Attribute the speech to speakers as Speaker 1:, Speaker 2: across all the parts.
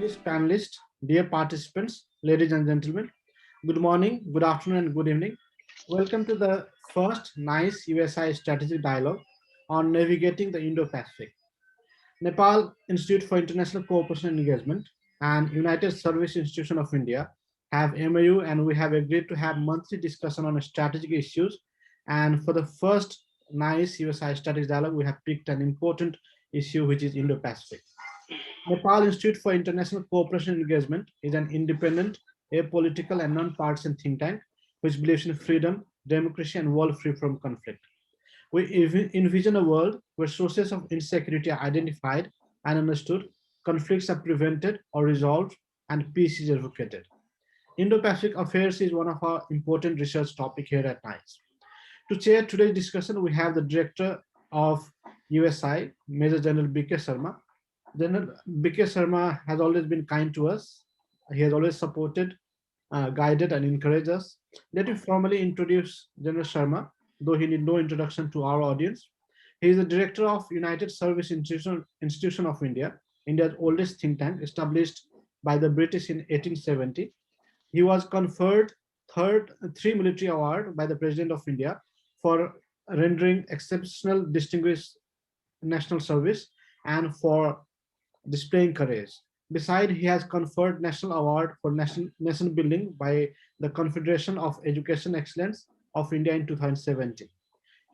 Speaker 1: distinguished panelists, dear participants, ladies and gentlemen, good morning, good afternoon, and good evening. Welcome to the first NIICE-USI Strategic Dialogue on Navigating the Indo-Pacific. Nepal Institute for International Cooperation and Engagement and United Service Institution of India have MOU, and we have agreed to have monthly discussion on strategic issues. And for the first NIICE-USI Strategic Dialogue, we have picked an important issue, which is Indo-Pacific. Nepal Institute for International Cooperation and Engagement is an independent, apolitical, and non-partisan think tank which believes in freedom, democracy, and world free from conflict. We envision a world where sources of insecurity are identified and understood, conflicts are prevented or resolved, and peace is advocated. Indo-Pacific affairs is one of our important research topics here at NIICE. To chair today's discussion, we have the Director of USI, Major General B.K. Sharma. General B.K. Sharma has always been kind to us. He has always supported, guided, and encouraged us. Let me formally introduce General Sharma, though he need no introduction to our audience. He is the director of United Service Institution of India, India's oldest think tank, established by the British in 1870. He was conferred three military award by the President of India for rendering exceptional distinguished national service and for displaying courage. Besides, he has conferred National Award for Nation Building by the Confederation of Education Excellence of India in 2017.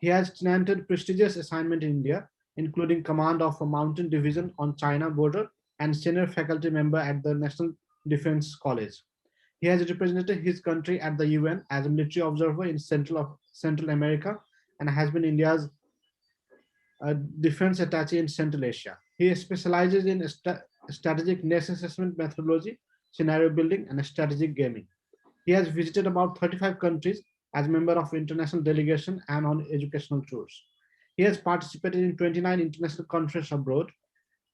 Speaker 1: He has tenanted prestigious assignment in India, including command of a mountain division on China border and senior faculty member at the National Defense College. He has represented his country at the UN as a military observer in Central America and has been India's defense attaché in Central Asia. He specializes in strategic needs assessment methodology, scenario building, and strategic gaming. He has visited about 35 countries as member of international delegation and on educational tours. He has participated in 29 international conferences abroad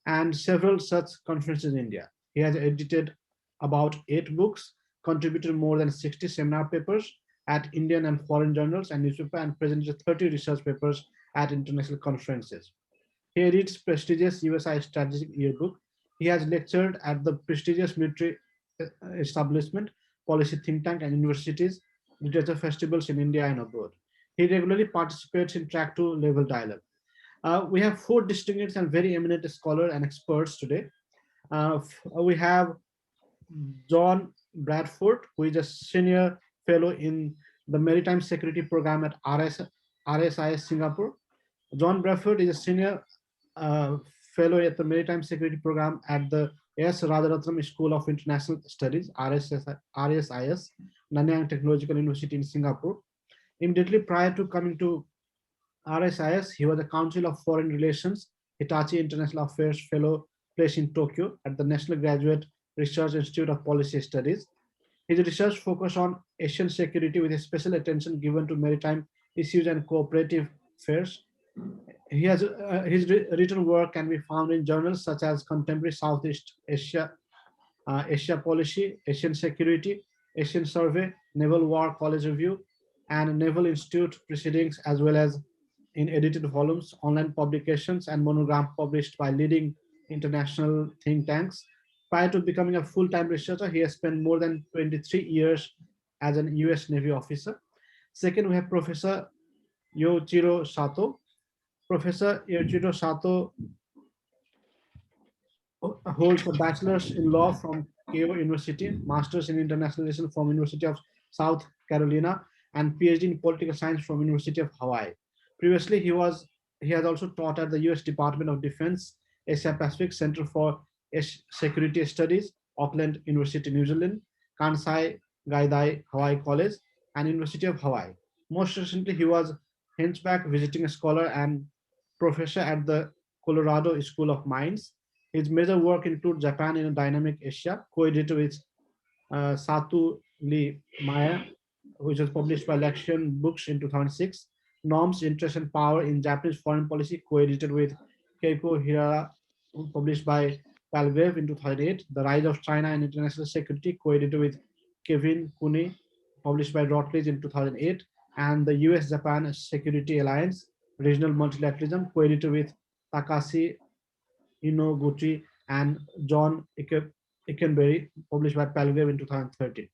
Speaker 1: and several such conferences in India. He has edited about 8 books, contributed more than 60 seminar papers at Indian and foreign journals and newspapers, and presented 30 research papers at international conferences. He edits prestigious USI Strategic Yearbook. He has lectured at the prestigious military establishment, policy think tank, and universities, literature festivals in India and abroad. He regularly participates in track 2 level dialogue. We have 4 distinguished and very eminent scholars and experts today. We have John Bradford, who is a senior fellow in the Maritime Security Program at RSIS Singapore. John Bradford is a senior fellow at the Maritime Security Program at the S. Rajaratnam School of International Studies, RSIS, Nanyang Technological University in Singapore. Immediately prior to coming to RSIS, he was a Council of Foreign Relations, Hitachi International Affairs Fellow placed in Tokyo at the National Graduate Research Institute of Policy Studies. His research focused on Asian security with a special attention given to maritime issues and cooperative affairs. His written work can be found in journals such as Contemporary Southeast Asia, Asia Policy, Asian Security, Asian Survey, Naval War College Review, and Naval Institute Proceedings, as well as in edited volumes, online publications, and monogram published by leading international think tanks. Prior to becoming a full-time researcher, he has spent more than 23 years as an US Navy officer. Second, we have Professor Yoichiro Sato. Professor Yoichiro Sato holds a bachelor's in law from Keio University, master's in international relations from University of South Carolina, and PhD in political science from University of Hawaii. Previously, he has also taught at the US Department of Defense, Asia Pacific Center for Security Studies, Auckland University, New Zealand, Kansai Gaidai Hawaii College, and University of Hawaii. Most recently, he was henchback visiting scholar and professor at the Colorado School of Mines. His major work includes Japan in a Dynamic Asia, co-edited with Satu Lee Maya, which was published by Lexion Books in 2006. Norms, Interest, and Power in Japanese Foreign Policy, co-edited with Keiko Hirara, published by Palgrave in 2008. The Rise of China and International Security, co-edited with Kevin Cooney, published by Routledge in 2008. And the US-Japan Security Alliance, Regional Multilateralism, co-edited with Takashi Inoguchi and John Ikenberry, published by Palgrave in 2013.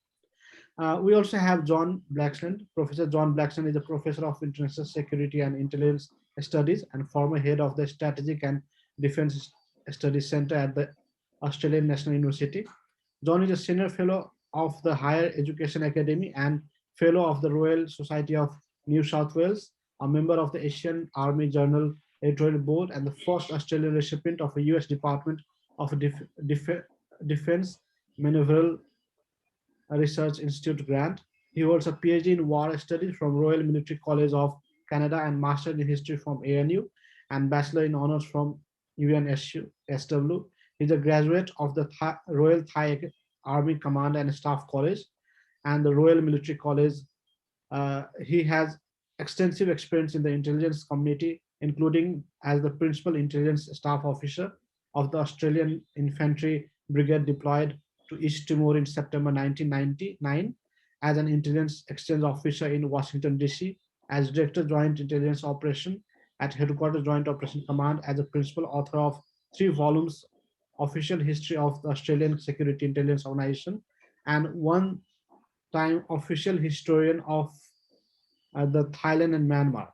Speaker 1: We also have John Blaxland. Professor John Blaxland is a professor of international security and intelligence studies and former head of the Strategic and Defense Studies Center at the Australian National University. John is a senior fellow of the Higher Education Academy and fellow of the Royal Society of New South Wales, a member of the Asian Army Journal editorial board, and the first Australian recipient of a US Department of Defense Maneuveral Research Institute grant. He holds a PhD in War Studies from Royal Military College of Canada and Master in History from ANU and Bachelor in Honors from UNSW. He's a graduate of the Royal Thai Army Command and Staff College and the Royal Military College. He has extensive experience in the intelligence community, including as the Principal Intelligence Staff Officer of the Australian Infantry Brigade deployed to East Timor in September 1999, as an intelligence exchange officer in Washington, D.C., as Director Joint Intelligence Operation at Headquarters Joint Operation Command, as a principal author of 3 volumes, Official History of the Australian Security Intelligence Organization, and one-time official historian of the Thailand and Myanmar.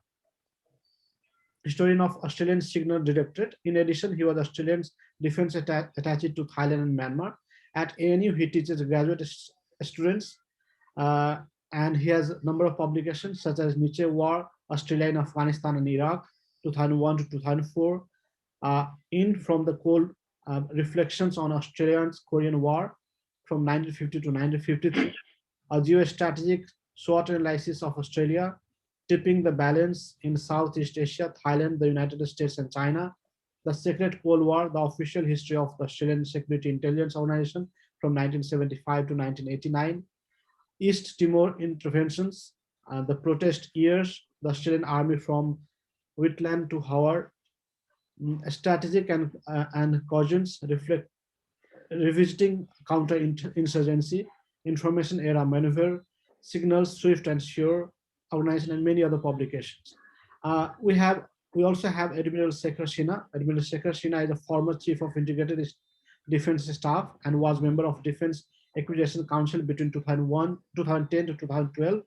Speaker 1: Historian of Australian Signal Directorate. In addition, he was Australian's defense attaché to Thailand and Myanmar. At ANU, he teaches graduate students, and he has a number of publications such as NIICE War, Australia in Afghanistan and Iraq, 2001 to 2004, in from the Cold Reflections on Australia's Korean War from 1950 to 1953, a geostrategic SWOT analysis of Australia, tipping the balance in Southeast Asia, Thailand, the United States, and China, the Secret Cold War, the official history of the Australian Security Intelligence Organization from 1975 to 1989, East Timor interventions, the protest years, the Australian Army from Whitland to Howard, strategic and cautions, revisiting counter-insurgency, information era maneuver, signals, swift and sure, organization, and many other publications. We also have Admiral Shekhar Sinha. Admiral Shekhar Sinha is a former Chief of Integrated Defense Staff and was member of Defense Acquisition Council between 2010 to 2012.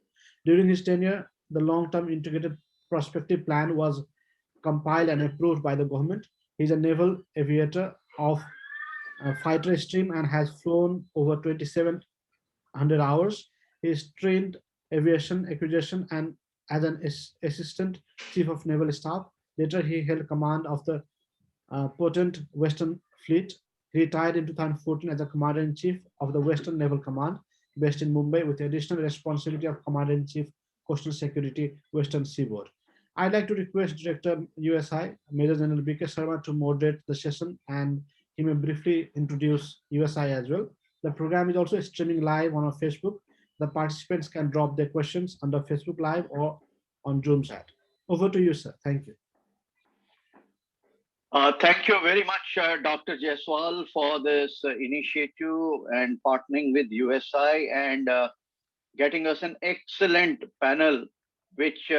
Speaker 1: During his tenure, the long-term integrated prospective plan was compiled and approved by the government. He's a naval aviator of fighter stream and has flown over 2,700 hours. He is trained aviation acquisition and as an assistant chief of naval staff. Later, he held command of the potent Western Fleet. He retired in 2014 as a commander-in-chief of the Western Naval Command, based in Mumbai, with additional responsibility of commander-in-chief Coastal Security, Western Seaboard. I'd like to request Director USI, Major General B.K. Sharma, to moderate the session, and he may briefly introduce USI as well. The program is also streaming live on our Facebook. The participants can drop their questions under Facebook Live or on Zoom chat. Over to you, sir. Thank you.
Speaker 2: Thank you very much, Dr. Jaiswal, for this initiative and partnering with USI and getting us an excellent panel which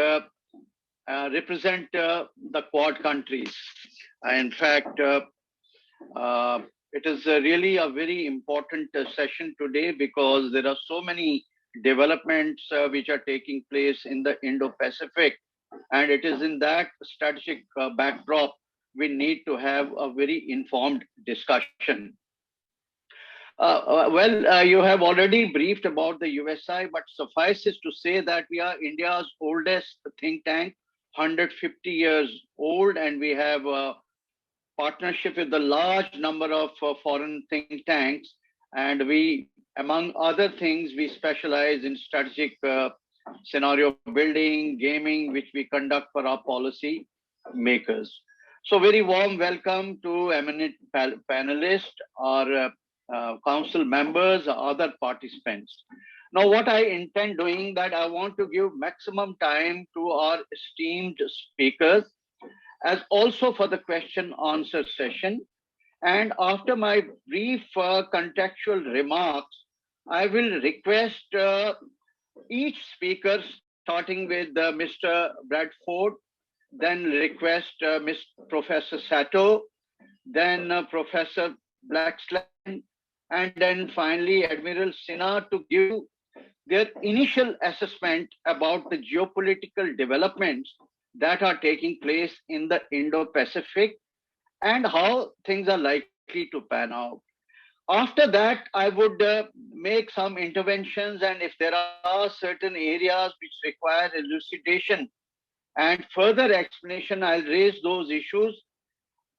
Speaker 2: represent the Quad countries. In fact, it is really a very important session today because there are so many developments which are taking place in the Indo-Pacific, and it is in that strategic backdrop we need to have a very informed discussion. You have already briefed about the USI, but suffices to say that we are India's oldest think tank, 150 years old, and we have a partnership with a large number of foreign think tanks. And we, among other things, we specialize in strategic scenario building, gaming, which we conduct for our policy makers. So very warm welcome to eminent panelists, our council members, other participants. Now, what I intend doing that I want to give maximum time to our esteemed speakers, as also for the question answer session. And after my brief contextual remarks, I will request each speaker, starting with Mr. Bradford, then request Professor Sato, then Professor Blaxland, and then finally Admiral Sinha to give their initial assessment about the geopolitical developments that are taking place in the Indo-Pacific and how things are likely to pan out. After that, I would make some interventions, and if there are certain areas which require elucidation and further explanation, I'll raise those issues.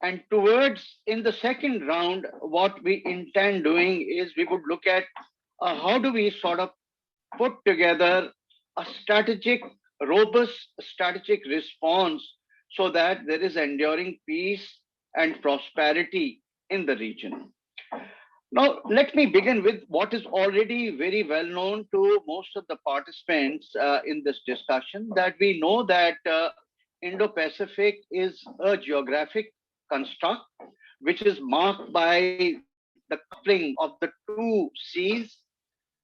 Speaker 2: And towards in the second round, what we intend doing is we would look at how do we sort of put together a strategic, robust strategic response so that there is enduring peace and prosperity in the region. Now, let me begin with what is already very well known to most of the participants in this discussion, that we know that Indo-Pacific is a geographic construct which is marked by the coupling of the two seas,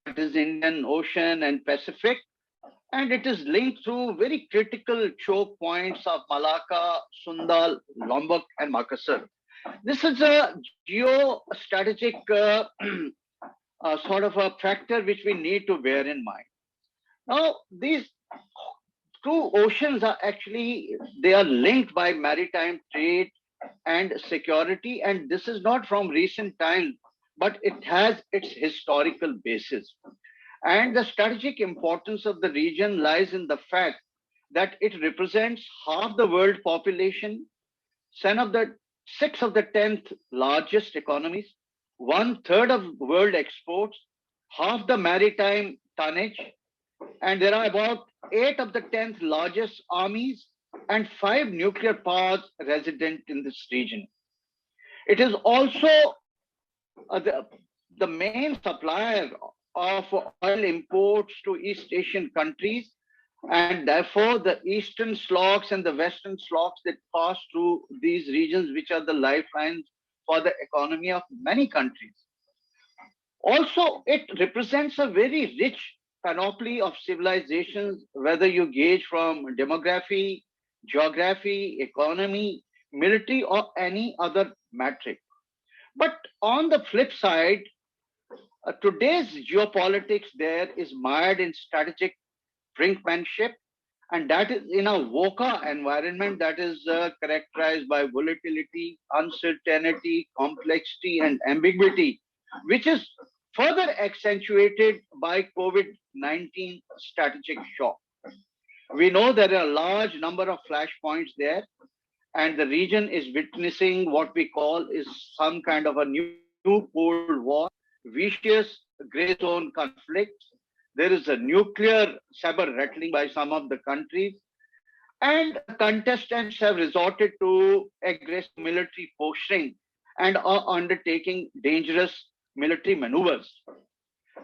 Speaker 2: that is Indian Ocean and Pacific, and it is linked through very critical choke points of Malacca, Sundal, Lombok, and Makassar. This is a geostrategic sort of a factor which we need to bear in mind. Now, these two oceans are actually, they are linked by maritime trade and security, and this is not from recent times, but it has its historical basis. And the strategic importance of the region lies in the fact that it represents half the world population, seven of the six of the 10th largest economies, one third of world exports, half the maritime tonnage, and there are about eight of the 10th largest armies and five nuclear powers resident in this region. It is also the main supplier of oil imports to East Asian countries, and therefore the eastern slopes and the western slopes that pass through these regions, which are the lifelines for the economy of many countries. Also, it represents a very rich panoply of civilizations, whether you gauge from demography, geography, economy, military, or any other metric. But on the flip side, today's geopolitics there is mired in strategic brinkmanship, and that is in a VUCA environment that is characterized by volatility, uncertainty, complexity, and ambiguity, which is further accentuated by COVID-19 strategic shock. We know there are a large number of flashpoints there, and the region is witnessing what we call is some kind of a new Cold War, vicious gray zone conflict. There is a nuclear saber rattling by some of the countries, and the contestants have resorted to aggressive military posturing and are undertaking dangerous military maneuvers.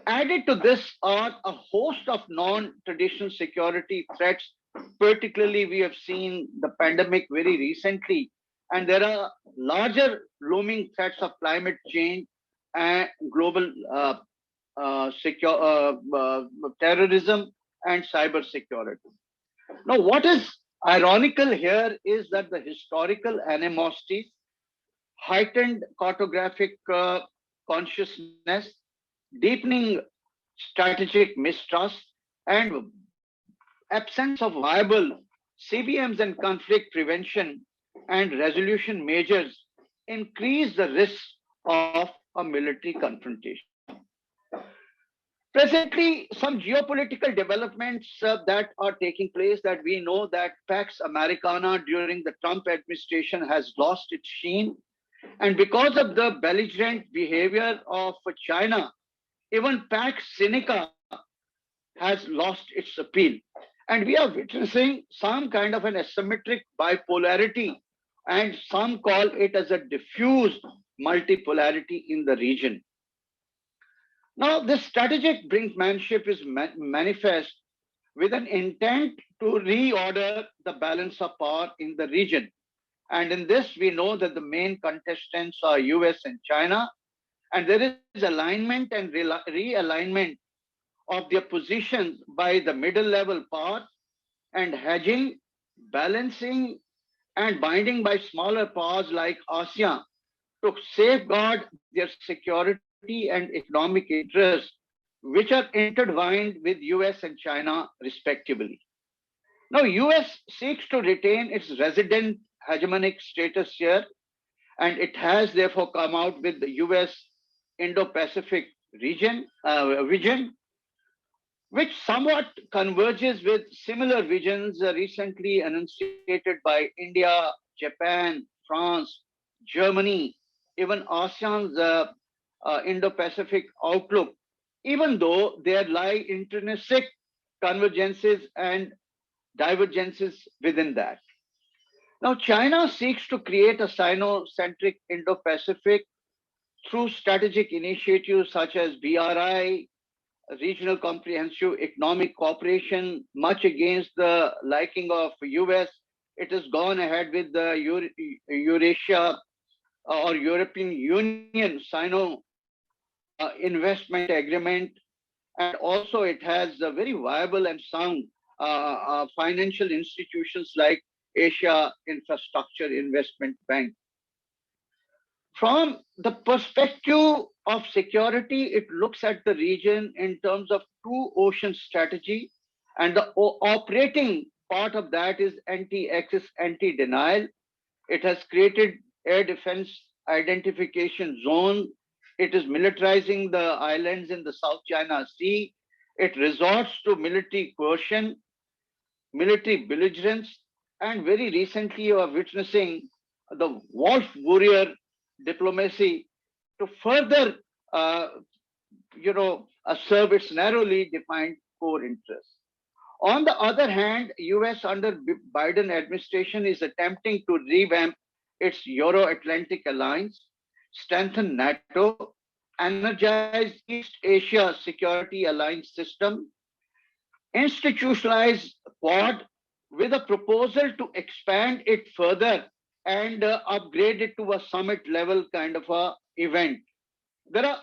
Speaker 2: Added to this are a host of non-traditional security threats. Particularly, we have seen the pandemic very recently, and there are larger looming threats of climate change and global terrorism and cyber security. Now, what is ironical here is that the historical animosities, heightened cartographic consciousness, deepening strategic mistrust, and absence of viable CBMs and conflict prevention and resolution measures increase the risk of a military confrontation. Presently, some geopolitical developments that are taking place, that we know that Pax Americana during the Trump administration has lost its sheen. And because of the belligerent behavior of China, even Pax Seneca has lost its appeal. And we are witnessing some kind of an asymmetric bipolarity, and some call it as a diffused multipolarity in the region. Now, this strategic brinkmanship is manifest with an intent to reorder the balance of power in the region. And in this, we know that the main contestants are US and China, and there is alignment and realignment of their positions by the middle level powers, and hedging, balancing, and binding by smaller powers like ASEAN to safeguard their security and economic interests, which are intertwined with US and China respectively. Now, US seeks to retain its resident hegemonic status here, and it has therefore come out with the US Indo-Pacific vision, which somewhat converges with similar visions recently enunciated by India, Japan, France, Germany, even ASEAN's Indo-Pacific outlook, even though there lie intrinsic convergences and divergences within that. Now, China seeks to create a Sino-centric Indo-Pacific through strategic initiatives such as BRI, regional comprehensive economic cooperation, much against the liking of US. It has gone ahead with the Eurasia or European Union Sino investment agreement, and also it has a very viable and sound financial institutions like Asia Infrastructure Investment Bank. From the perspective of security, it looks at the region in terms of two ocean strategy, and the operating part of that is anti-access, anti-denial. It has created air defense identification zone. It is militarizing the islands in the South China Sea. It resorts to military coercion, military belligerence, and very recently you are witnessing the wolf warrior diplomacy to further, serve its narrowly defined core interests. On the other hand, US under Biden administration is attempting to revamp its Euro-Atlantic alliance, strengthen NATO, energize East Asia security alliance system, institutionalize Quad with a proposal to expand it further and upgrade it to a summit level kind of a event. There are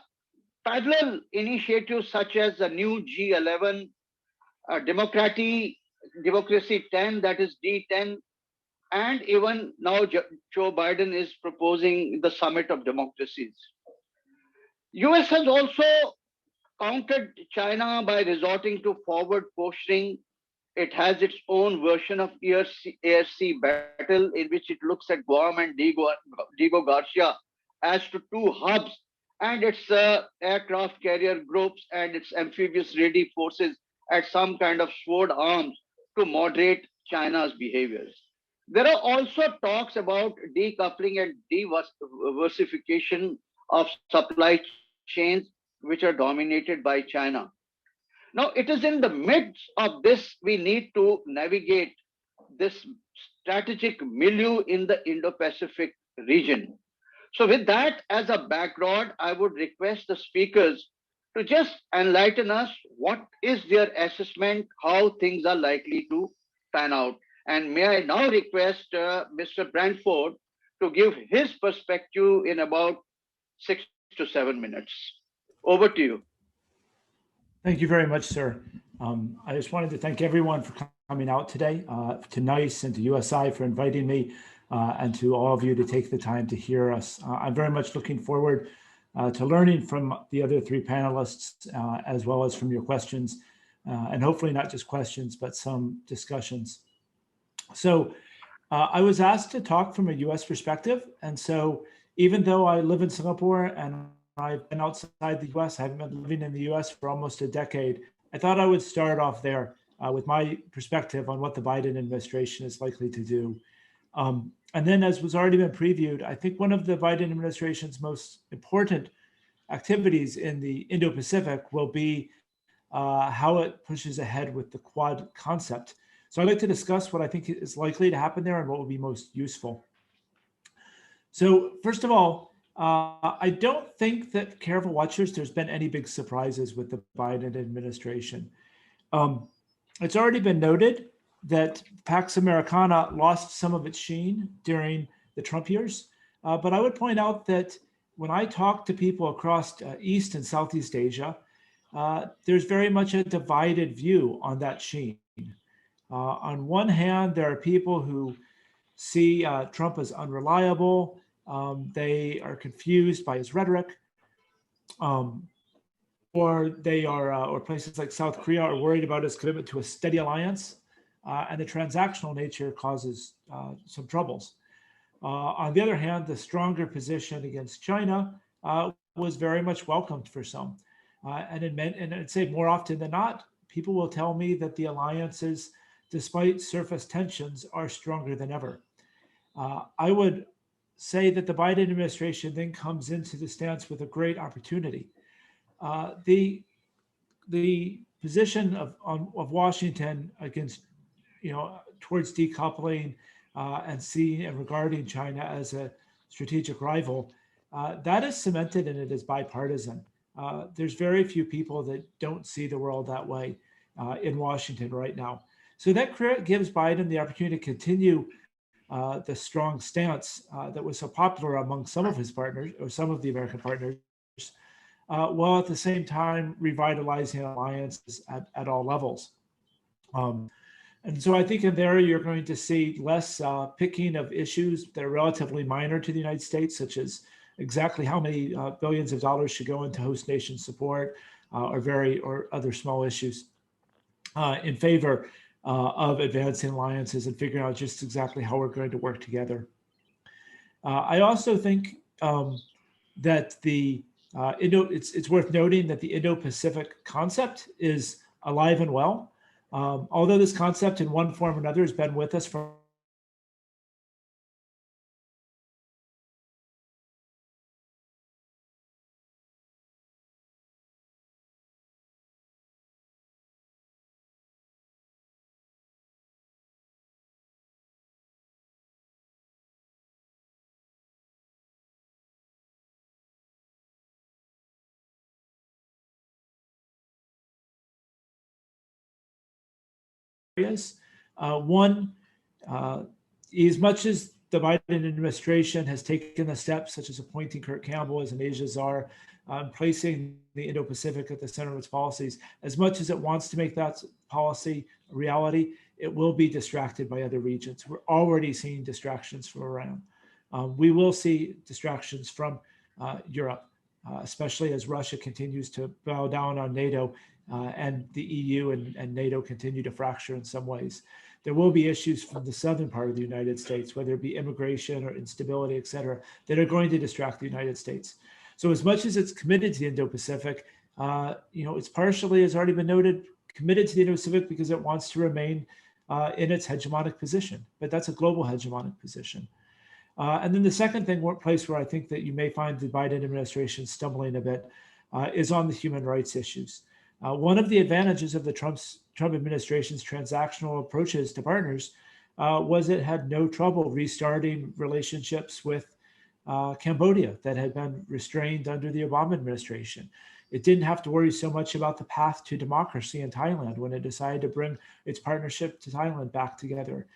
Speaker 2: parallel initiatives such as the new G11, Democracy 10, that is D10, and even now Joe Biden is proposing the Summit of Democracies. US has also countered China by resorting to forward posturing. It has its own version of air-sea battle in which it looks at Guam and Diego Garcia as to two hubs, and its aircraft carrier groups and its amphibious ready forces at some kind of sword arms to moderate China's behaviors. There are also talks about decoupling and diversification of supply chains which are dominated by China. Now, it is in the midst of this we need to navigate this strategic milieu in the Indo-Pacific region. So with that as a background, I would request the speakers to just enlighten us what is their assessment, how things are likely to pan out. And may I now request Mr. Bradford to give his perspective in about 6 to 7 minutes. Over to you.
Speaker 3: Thank you very much, sir. I just wanted to thank everyone for coming out today, to NIICE and to USI for inviting me, and to all of you to take the time to hear us. I'm very much looking forward to learning from the other three panelists, as well as from your questions, and hopefully not just questions, but some discussions. So I was asked to talk from a US perspective. And so even though I live in Singapore and I've been outside the US, I haven't been living in the US for almost a decade, I thought I would start off there with my perspective on what the Biden administration is likely to do. And then, as was already been previewed, I think one of the Biden administration's most important activities in the Indo-Pacific will be how it pushes ahead with the Quad concept. So I'd like to discuss what I think is likely to happen there and what will be most useful. So first of all, I don't think that careful watchers, there's been any big surprises with the Biden administration. It's already been noted that Pax Americana lost some of its sheen during the Trump years. But I would point out that when I talk to people across East and Southeast Asia, there's very much a divided view on that sheen. On one hand, there are people who see Trump as unreliable. They are confused by his rhetoric. or or places like South Korea are worried about its commitment to a steady alliance, and the transactional nature causes some troubles. On the other hand, the stronger position against China was very much welcomed for some. And I'd say more often than not, people will tell me that the alliances, despite surface tensions, are stronger than ever. I would say that the Biden administration then comes into the stance with a great opportunity. The position of Washington against, towards decoupling and seeing and regarding China as a strategic rival, that is cemented and it is bipartisan. There's very few people that don't see the world that way in Washington right now. So that gives Biden the opportunity to continue the strong stance that was so popular among some of his partners or some of the American partners, while at the same time revitalizing alliances at all levels. And so I think in there you're going to see less picking of issues that are relatively minor to the United States, such as exactly how many billions of dollars should go into host nation support or other small issues, in favor of advancing alliances and figuring out just exactly how we're going to work together. I also think that it's worth noting that the Indo-Pacific concept is alive and well. Although this concept in one form or another has been with us for areas. One, as much as the Biden administration has taken the steps, such as appointing Kurt Campbell as an Asia czar, placing the Indo-Pacific at the center of its policies, as much as it wants to make that policy a reality, it will be distracted by other regions. We're already seeing distractions from Iran. We will see distractions from Europe, especially as Russia continues to bow down on NATO and the EU and NATO continue to fracture in some ways. There will be issues from the southern part of the United States, whether it be immigration or instability, et cetera, that are going to distract the United States. So as much as it's committed to the Indo-Pacific, it's partially, as already been noted, committed to the Indo-Pacific because it wants to remain in its hegemonic position, but that's a global hegemonic position. And then the second place where I think that you may find the Biden administration stumbling a bit is on the human rights issues. One of the advantages of the Trump administration's transactional approaches to partners was it had no trouble restarting relationships with Cambodia that had been restrained under the Obama administration. It didn't have to worry so much about the path to democracy in Thailand when it decided to bring its partnership to Thailand back together.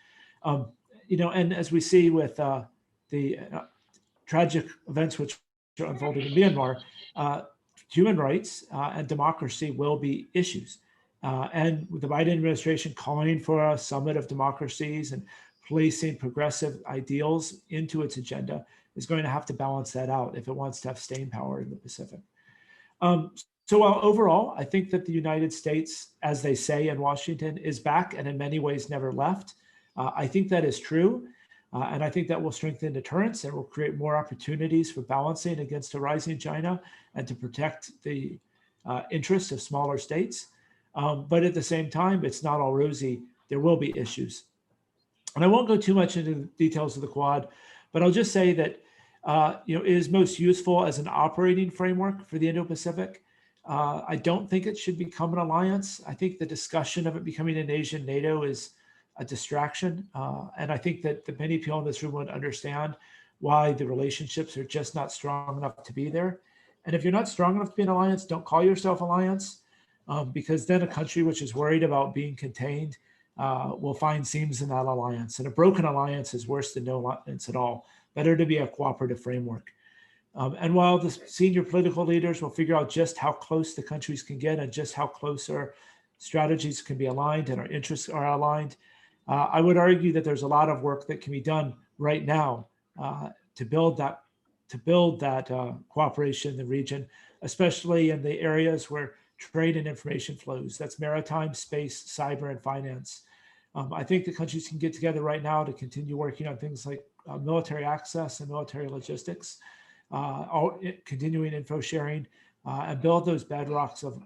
Speaker 3: And as we see with the tragic events which are unfolding in Myanmar, human rights and democracy will be issues. And with the Biden administration calling for a summit of democracies and placing progressive ideals into its agenda is going to have to balance that out if it wants to have staying power in the Pacific. So while overall, I think that the United States, as they say in Washington, is back and in many ways never left. I think that is true. And I think that will strengthen deterrence and will create more opportunities for balancing against a rising China and to protect the interests of smaller states. But at the same time, it's not all rosy. There will be issues. And I won't go too much into the details of the Quad, but I'll just say that it is most useful as an operating framework for the Indo-Pacific. I don't think it should become an alliance. I think the discussion of it becoming an Asian NATO is a distraction. And I think that the many people in this room would understand why the relationships are just not strong enough to be there. And if you're not strong enough to be an alliance, don't call yourself alliance, because then a country which is worried about being contained will find seams in that alliance. And a broken alliance is worse than no alliance at all. Better to be a cooperative framework. And while the senior political leaders will figure out just how close the countries can get and just how close our strategies can be aligned and our interests are aligned, I would argue that there's a lot of work that can be done right now to build that to build that cooperation in the region, especially in the areas where trade and information flows. That's maritime, space, cyber, and finance. I think the countries can get together right now to continue working on things like military access and military logistics, continuing info sharing, and build those bedrocks of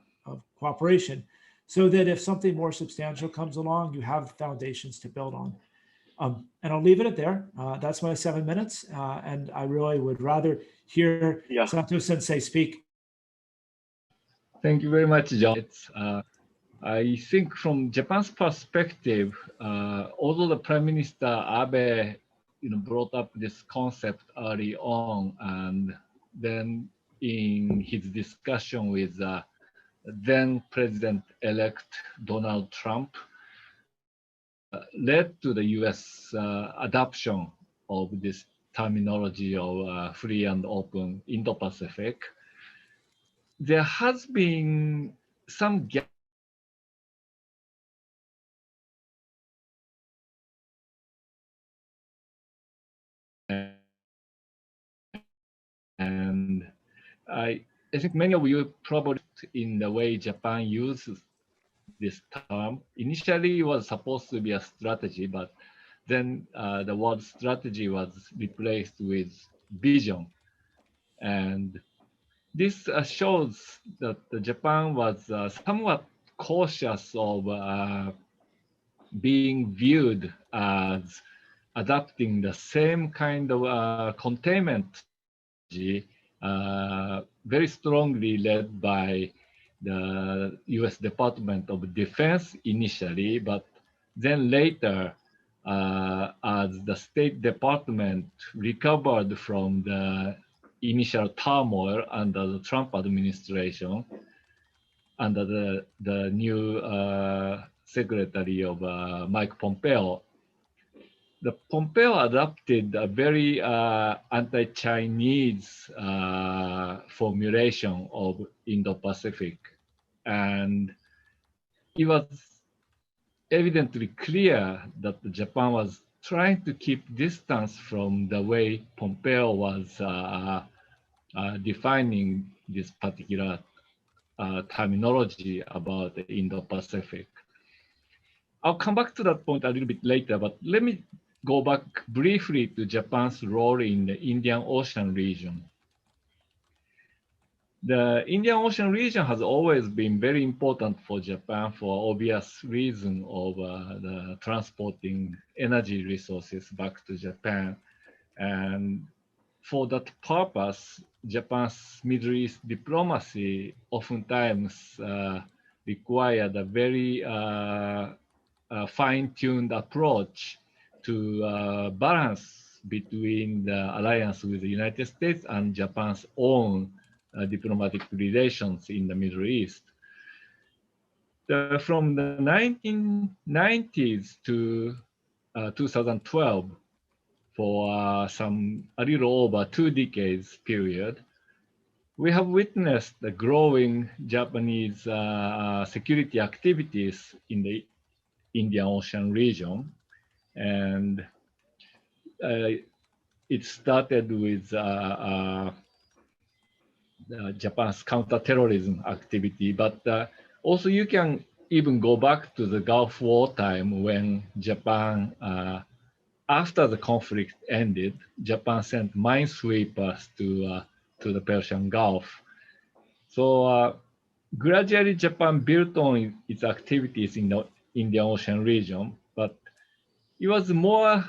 Speaker 3: cooperation so that if something more substantial comes along, you have foundations to build on. And I'll leave it at there. That's my 7 minutes. And I really would rather hear Sato Sensei speak.
Speaker 4: Thank you very much, John. I think from Japan's perspective, although the Prime Minister Abe brought up this concept early on, and then in his discussion with then President-elect Donald Trump, led to the US adoption of this terminology of free and open Indo-Pacific. There has been some gap and I think many of you probably in the way Japan uses this term. Initially, it was supposed to be a strategy, but then the word strategy was replaced with vision. And this shows that Japan was somewhat cautious of being viewed as adopting the same kind of containment strategy, very strongly led by the US Department of Defense initially, but then later, as the State Department recovered from the initial turmoil under the Trump administration, under the new Secretary of Mike Pompeo, the Pompeo adopted a very anti-Chinese formulation of Indo-Pacific. And it was evidently clear that Japan was trying to keep distance from the way Pompeo was defining this particular terminology about the Indo-Pacific. I'll come back to that point a little bit later, but let me go back briefly to Japan's role in the Indian Ocean region. The Indian Ocean region has always been very important for Japan for obvious reason of the transporting energy resources back to Japan. And for that purpose, Japan's Middle East diplomacy oftentimes required a very fine-tuned approach to balance between the alliance with the United States and Japan's own diplomatic relations in the Middle East. From the 1990s to 2012, for a little over 2 decades period, we have witnessed the growing Japanese security activities in the Indian Ocean region. And it started with Japan's counterterrorism activity, but also you can even go back to the Gulf War time when Japan, after the conflict ended, Japan sent minesweepers to the Persian Gulf. So gradually Japan built on its activities in the Indian Ocean region, but it was more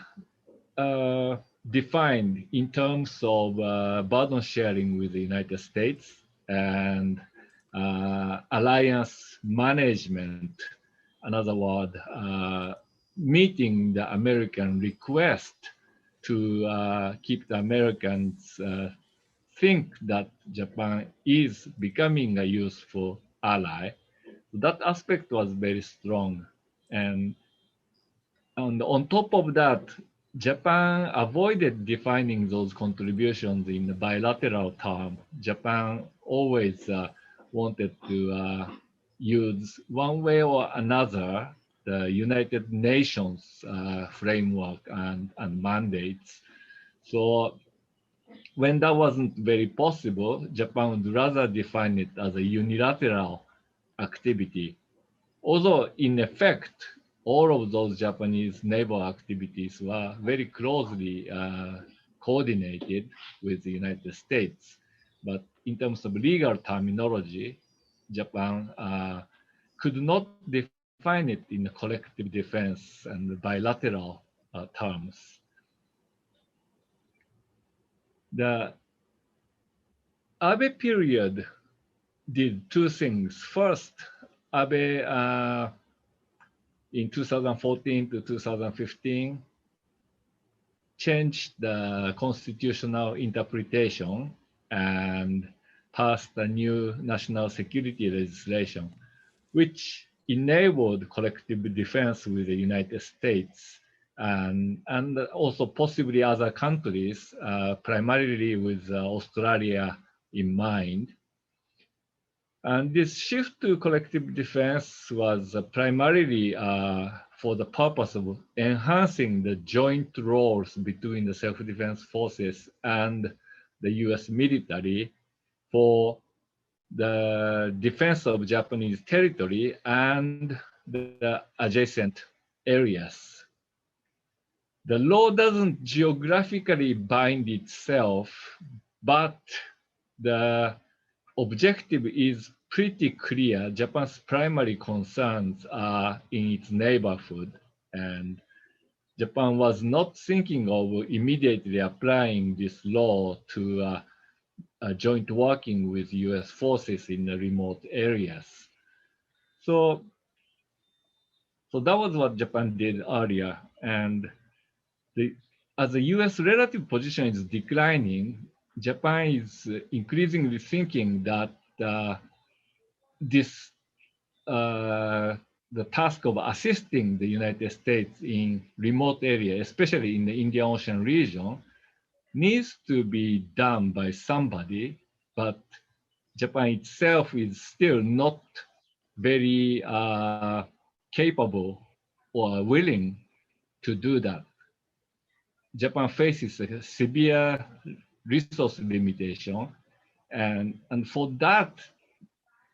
Speaker 4: defined in terms of burden sharing with the United States and alliance management. Another word, meeting the American request to keep the Americans think that Japan is becoming a useful ally. That aspect was very strong. And on top of that, Japan avoided defining those contributions in the bilateral term. Japan always wanted to use one way or another the United Nations framework and mandates. So when that wasn't very possible, Japan would rather define it as a unilateral activity. Although in effect, all of those Japanese naval activities were very closely coordinated with the United States. But in terms of legal terminology, Japan could not define it in collective defense and bilateral terms. The Abe period did two things. First, Abe in 2014 to 2015 changed the constitutional interpretation and passed a new national security legislation, which enabled collective defense with the United States and also possibly other countries, primarily with Australia in mind. And this shift to collective defense was primarily for the purpose of enhancing the joint roles between the self-defense forces and the US military for the defense of Japanese territory and the adjacent areas. The law doesn't geographically bind itself, but the objective is pretty clear. Japan's primary concerns are in its neighborhood, and Japan was not thinking of immediately applying this law to joint working with US forces in the remote areas. So that was what Japan did earlier. And as the US relative position is declining, Japan is increasingly thinking that the task of assisting the United States in remote areas, especially in the Indian Ocean region, needs to be done by somebody, but Japan itself is still not very capable or willing to do that. Japan faces a severe resource limitation, and for that,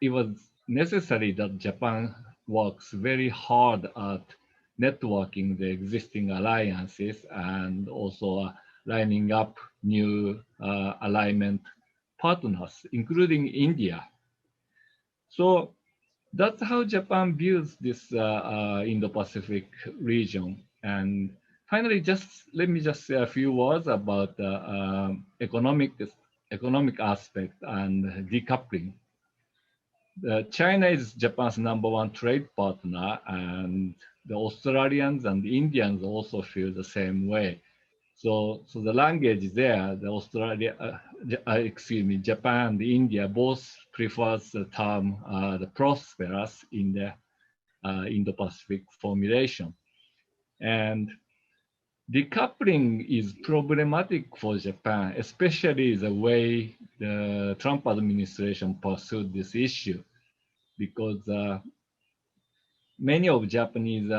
Speaker 4: it was necessary that Japan works very hard at networking the existing alliances and also lining up new alignment partners, including India. So that's how Japan views this Indo-Pacific region. And finally, let me just say a few words about the economic aspect and decoupling. China is Japan's #1 trade partner, and the Australians and the Indians also feel the same way. So the language there, Japan and India both prefers the term the prosperous in the Indo-Pacific formulation. And decoupling is problematic for Japan, especially the way the Trump administration pursued this issue, because many of Japanese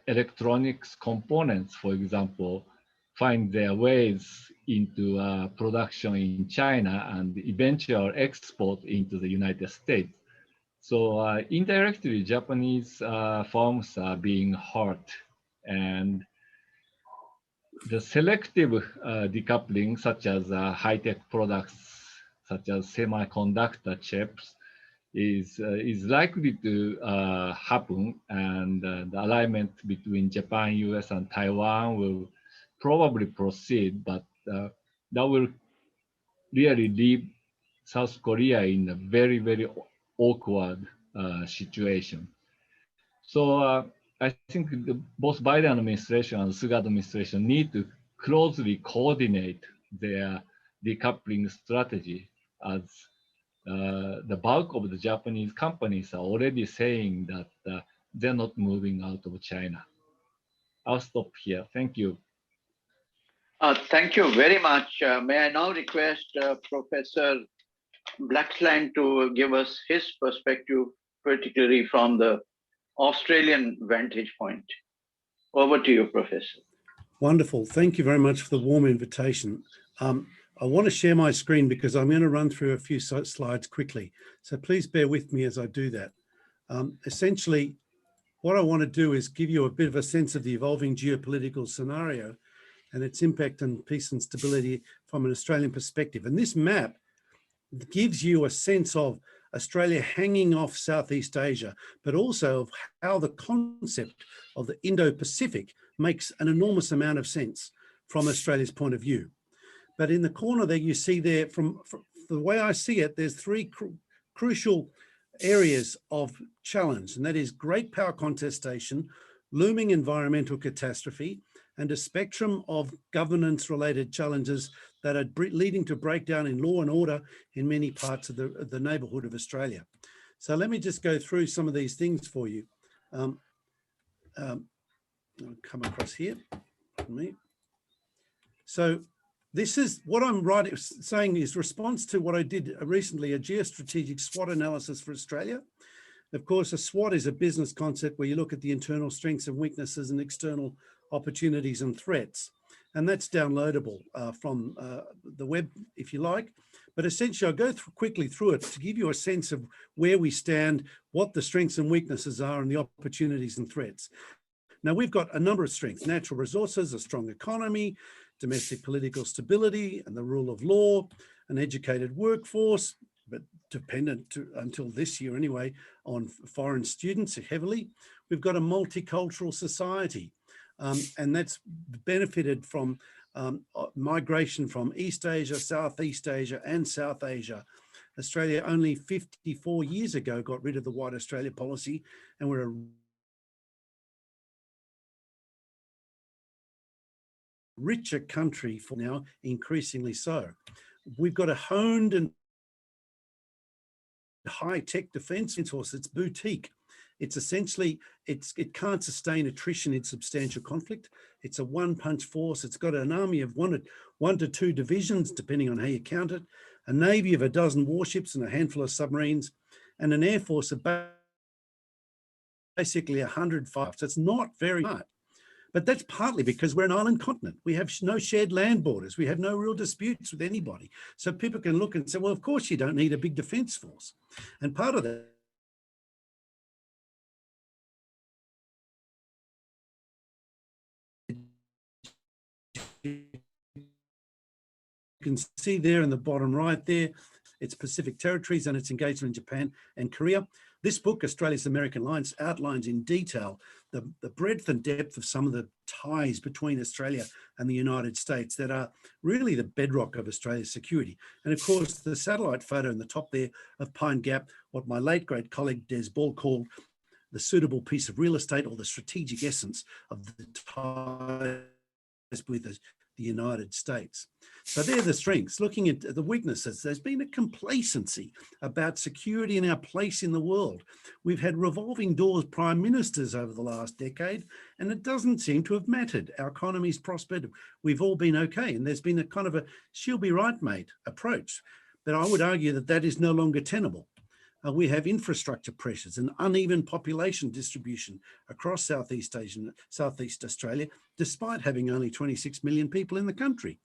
Speaker 4: electronics components, for example, find their ways into production in China and eventual export into the United States. So indirectly, Japanese firms are being hurt, and the selective decoupling, such as high-tech products, such as semiconductor chips, is likely to happen, and the alignment between Japan, US, and Taiwan will probably proceed, but that will really leave South Korea in a very, very awkward situation. So I think both Biden administration and Suga administration need to closely coordinate their decoupling strategy, as the bulk of the Japanese companies are already saying that they're not moving out of China. I'll stop here. Thank you.
Speaker 2: Thank you very much. May I now request Professor Blaxland to give us his perspective, particularly from the Australian vantage point. Over to you, Professor.
Speaker 5: Wonderful. Thank you very much for the warm invitation. I want to share my screen because I'm going to run through a few slides quickly. So please bear with me as I do that. Essentially, what I want to do is give you a bit of a sense of the evolving geopolitical scenario and its impact on peace and stability from an Australian perspective. And this map gives you a sense of Australia hanging off Southeast Asia, but also of how the concept of the Indo-Pacific makes an enormous amount of sense from Australia's point of view. But in the corner there, you see there, from the way I see it, there's three crucial areas of challenge, and that is great power contestation, looming environmental catastrophe, and a spectrum of governance-related challenges that are leading to breakdown in law and order in many parts of the neighbourhood of Australia. So let me just go through some of these things for you. I'll come across here for me. So this is what I'm saying is response to what I did recently, a geostrategic SWOT analysis for Australia. Of course, a SWOT is a business concept where you look at the internal strengths and weaknesses and external opportunities and threats. And that's downloadable from the web, if you like. But essentially, I'll go quickly through it to give you a sense of where we stand, what the strengths and weaknesses are, and the opportunities and threats. Now, we've got a number of strengths: natural resources, a strong economy, domestic political stability and the rule of law, an educated workforce, but dependent until this year anyway, on foreign students heavily. We've got a multicultural society, and that's benefited from migration from East Asia, Southeast Asia, and South Asia. Australia only 54 years ago got rid of the White Australia policy, and we're a richer country for now, increasingly so. We've got a honed and high-tech defence force. It's boutique. It's essentially, it can't sustain attrition in substantial conflict. It's a one-punch force. It's got an army of one to two divisions, depending on how you count it, a navy of a dozen warships and a handful of submarines, and an air force of basically 100 fighters. So it's not very much. But that's partly because we're an island continent. We have no shared land borders. We have no real disputes with anybody. So people can look and say, well, of course you don't need a big defence force. And part of that you can see there in the bottom right there, it's Pacific territories and its engagement in Japan and Korea. This book, Australia's American Alliance, outlines in detail the breadth and depth of some of the ties between Australia and the United States that are really the bedrock of Australia's security. And of course, the satellite photo in the top there of Pine Gap, what my late great colleague Des Ball called the suitable piece of real estate, or the strategic essence of the ties with the United States. So they're the strengths. Looking at the weaknesses, there's been a complacency about security and our place in the world. We've had revolving doors prime ministers over the last decade, and it doesn't seem to have mattered. Our economy's prospered. We've all been okay. And there's been a kind of a she'll be right, mate approach. But I would argue that that is no longer tenable. We have infrastructure pressures and uneven population distribution across Southeast Australia, despite having only 26 million people in the country.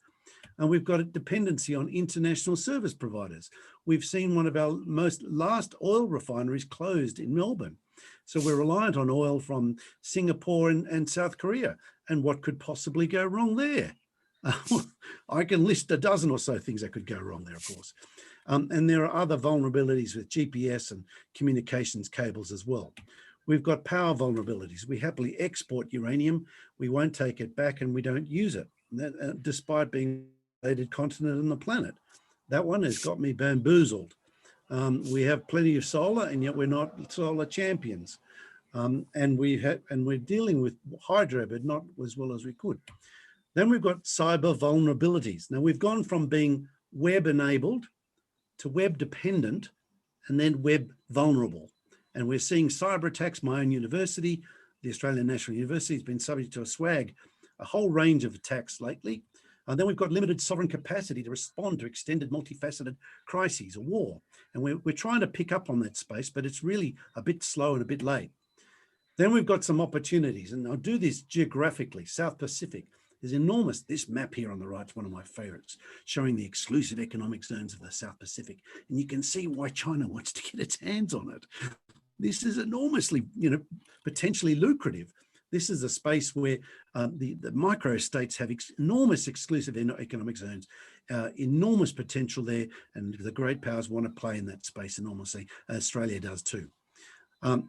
Speaker 5: And we've got a dependency on international service providers. We've seen one of our last oil refineries closed in Melbourne. So we're reliant on oil from Singapore and South Korea. And what could possibly go wrong there? I can list a dozen or so things that could go wrong there, of course. And there are other vulnerabilities with GPS and communications cables as well. We've got power vulnerabilities. We happily export uranium. We won't take it back and we don't use it, despite being the rated continent on the planet. That one has got me bamboozled. We have plenty of solar, and yet we're not solar champions. And we're dealing with hydro, but not as well as we could. Then we've got cyber vulnerabilities. Now we've gone from being web enabled to web dependent, and then web vulnerable. And we're seeing cyber attacks. My own university, the Australian National University, has been subject to a whole range of attacks lately. And then we've got limited sovereign capacity to respond to extended multifaceted crises or war. And we're trying to pick up on that space, but it's really a bit slow and a bit late. Then we've got some opportunities, and I'll do this geographically. South Pacific, There's enormous, this map here on the right is one of my favorites, showing the exclusive economic zones of the South Pacific. And you can see why China wants to get its hands on it. This is enormously, potentially lucrative. This is a space where the micro-states have enormous exclusive economic zones, enormous potential there, and the great powers want to play in that space enormously. Australia does too.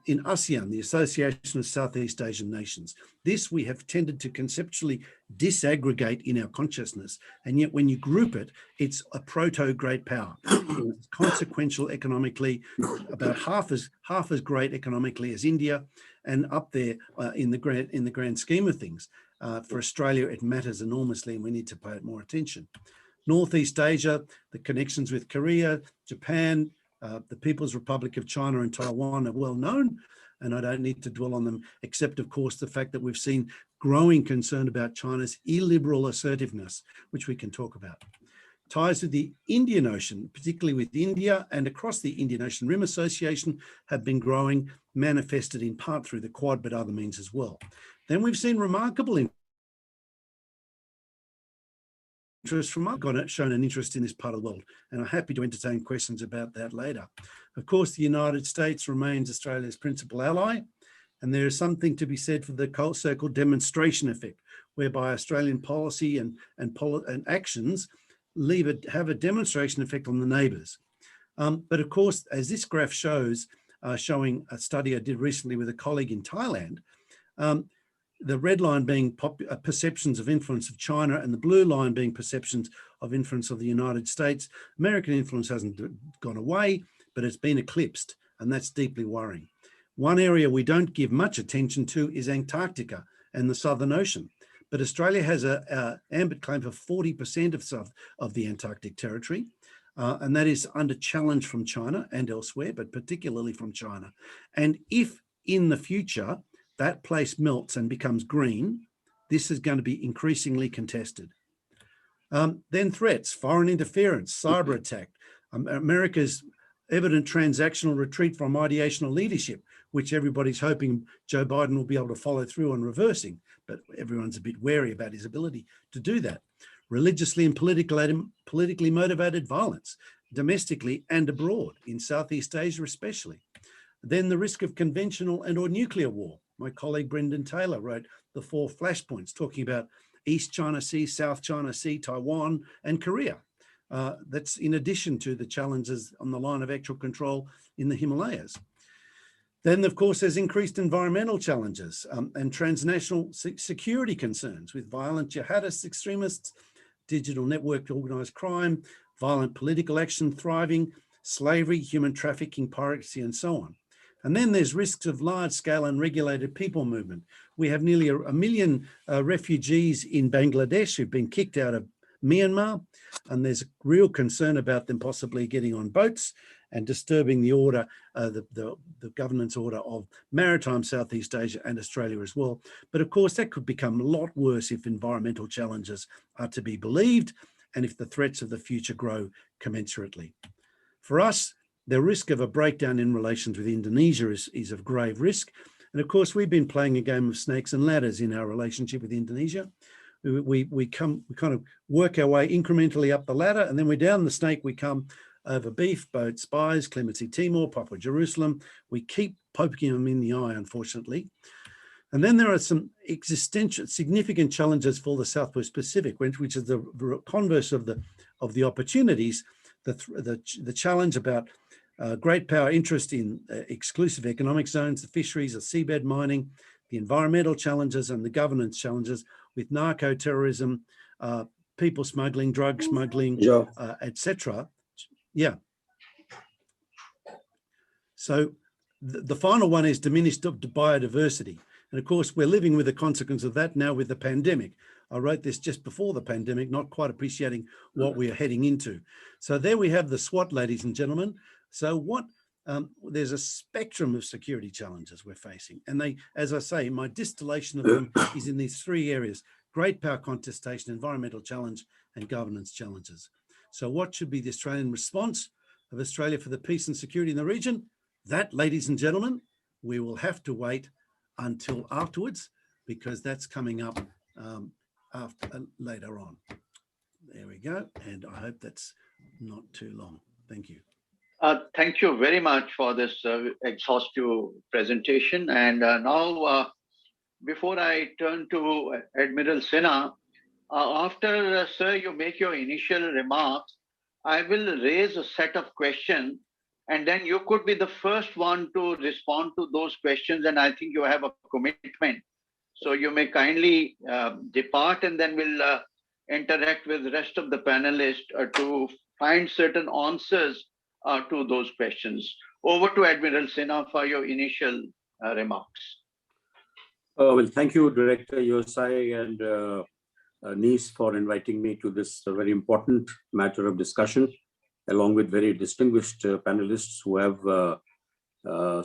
Speaker 5: In ASEAN, the Association of Southeast Asian Nations, this we have tended to conceptually disaggregate in our consciousness, and yet when you group it, it's a proto-great power. It's consequential economically, about half as great economically as India, and up there in the grand scheme of things. For Australia, it matters enormously, and we need to pay it more attention. Northeast Asia, the connections with Korea, Japan, the People's Republic of China and Taiwan are well known, and I don't need to dwell on them, except of course the fact that we've seen growing concern about China's illiberal assertiveness, which we can talk about. Ties with the Indian Ocean, particularly with India and across the Indian Ocean Rim Association, have been growing, manifested in part through the Quad, but other means as well. Then we've seen remarkable interest from shown an interest in this part of the world, and I'm happy to entertain questions about that later. Of course, the United States remains Australia's principal ally, and there is something to be said for the so-called demonstration effect, whereby Australian policy and actions have a demonstration effect on the neighbours. But of course, as this graph shows, showing a study I did recently with a colleague in Thailand, the red line being perceptions of influence of China and the blue line being perceptions of influence of the United States. American influence hasn't gone away, but it's been eclipsed, and that's deeply worrying. One area we don't give much attention to is Antarctica and the Southern Ocean, but Australia has an ambit claim for 40% of the Antarctic territory, and that is under challenge from China and elsewhere, but particularly from China. And if in the future, that place melts and becomes green, this is going to be increasingly contested. Then threats, foreign interference, cyber attack, America's evident transactional retreat from ideational leadership, which everybody's hoping Joe Biden will be able to follow through on reversing, but everyone's a bit wary about his ability to do that. Religiously and politically motivated violence, domestically and abroad, in Southeast Asia especially. Then the risk of conventional and or nuclear war. My colleague Brendan Taylor wrote the 4 flashpoints talking about East China Sea, South China Sea, Taiwan, and Korea. That's in addition to the challenges on the line of actual control in the Himalayas. Then, of course, there's increased environmental challenges and transnational security concerns with violent jihadist extremists, digital networked organized crime, violent political action thriving, slavery, human trafficking, piracy, and so on. And then there's risks of large-scale unregulated people movement. We have nearly a million refugees in Bangladesh who've been kicked out of Myanmar, and there's real concern about them possibly getting on boats and disturbing the order, the governance order of maritime Southeast Asia and Australia as well. But of course, that could become a lot worse if environmental challenges are to be believed and if the threats of the future grow commensurately. For us, the risk of a breakdown in relations with Indonesia is of grave risk. And of course, we've been playing a game of snakes and ladders in our relationship with Indonesia. We kind of work our way incrementally up the ladder, and then we're down the snake, we come over beef, boat, spies, Clemency Timor, Papua Jerusalem. We keep poking them in the eye, unfortunately. And then there are some existential significant challenges for the Southwest Pacific, which is the converse of the opportunities, the challenge about great power interest in exclusive economic zones, the fisheries, the seabed mining, the environmental challenges and the governance challenges with narco-terrorism, people smuggling, drug smuggling, etc. Yeah. So the final one is diminished biodiversity. And of course, we're living with the consequence of that now with the pandemic. I wrote this just before the pandemic, not quite appreciating what we are heading into. So there we have the SWOT, ladies and gentlemen. So there's a spectrum of security challenges we're facing. And they, as I say, my distillation of them is in these 3 areas: great power contestation, environmental challenge, and governance challenges. So what should be the Australian response of Australia for the peace and security in the region? That, ladies and gentlemen, we will have to wait until afterwards, because that's coming up later on. There we go. And I hope that's not too long. Thank you.
Speaker 2: Thank you very much for this exhaustive presentation. And now, before I turn to Admiral Sinha, after, sir, you make your initial remarks, I will raise a set of questions, and then you could be the first one to respond to those questions. And I think you have a commitment. So you may kindly depart, and then we'll interact with the rest of the panelists to find certain answers to those questions. Over to Admiral Sinha for your initial remarks.
Speaker 6: Well, thank you, Director USI and NIICE for inviting me to this very important matter of discussion, along with very distinguished panelists who have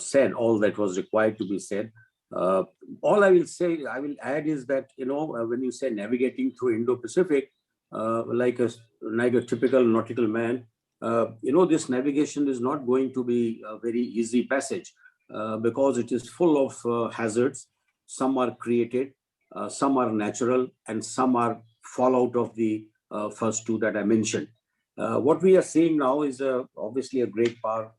Speaker 6: said all that was required to be said. All I will add is that, when you say navigating through Indo-Pacific, like a typical nautical man, this navigation is not going to be a very easy passage because it is full of hazards. Some are created, some are natural, and some are fallout of the first two that I mentioned. What we are seeing now is obviously a great power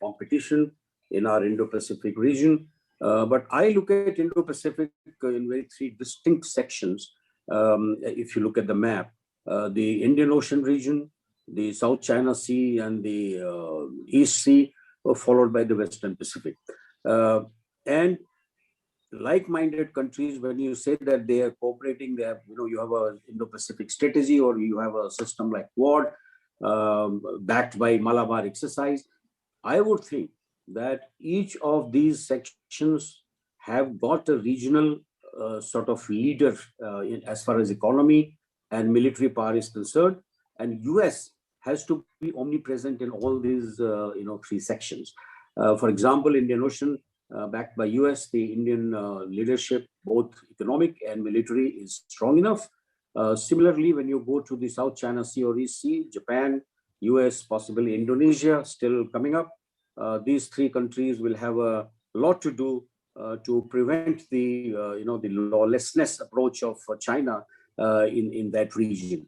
Speaker 6: competition in our Indo-Pacific region. But I look at Indo-Pacific in very three distinct sections. If you look at the map, the Indian Ocean region, the South China Sea, and the East Sea, followed by the Western Pacific. And like-minded countries, when you say that they are cooperating, they have, you have a Indo-Pacific strategy, or you have a system like Swot, backed by Malabar exercise, I would think that each of these sections have got a regional sort of leader as far as economy and military power is concerned, and US has to be omnipresent in all these three sections. For example, Indian Ocean, backed by US, the Indian leadership, both economic and military, is strong enough. Similarly, when you go to the South China Sea or East Sea, Japan, US, possibly Indonesia, still coming up. These three countries will have a lot to do to prevent the the lawlessness approach of China in that region.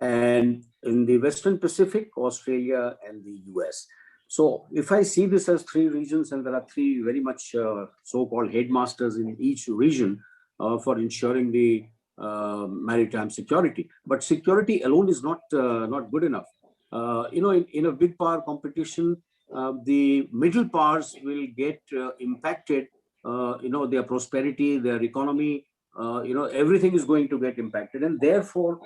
Speaker 6: And in the Western Pacific, Australia and the US. So if I see this as three regions, and there are three very much so-called headmasters in each region for ensuring the maritime security. But security alone is not good enough. In a big power competition, the middle powers will get impacted. Their prosperity, their economy, everything is going to get impacted, and therefore,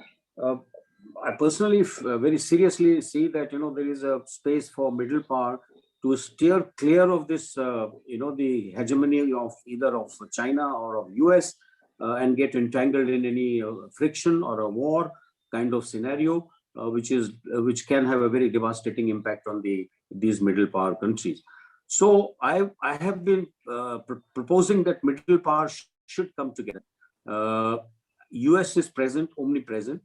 Speaker 6: I personally very seriously see that there is a space for middle power to steer clear of this, the hegemony of either of China or of US, and get entangled in any friction or a war kind of scenario, which can have a very devastating impact on these middle power countries. So I have been proposing that middle power should come together. US is present, omnipresent,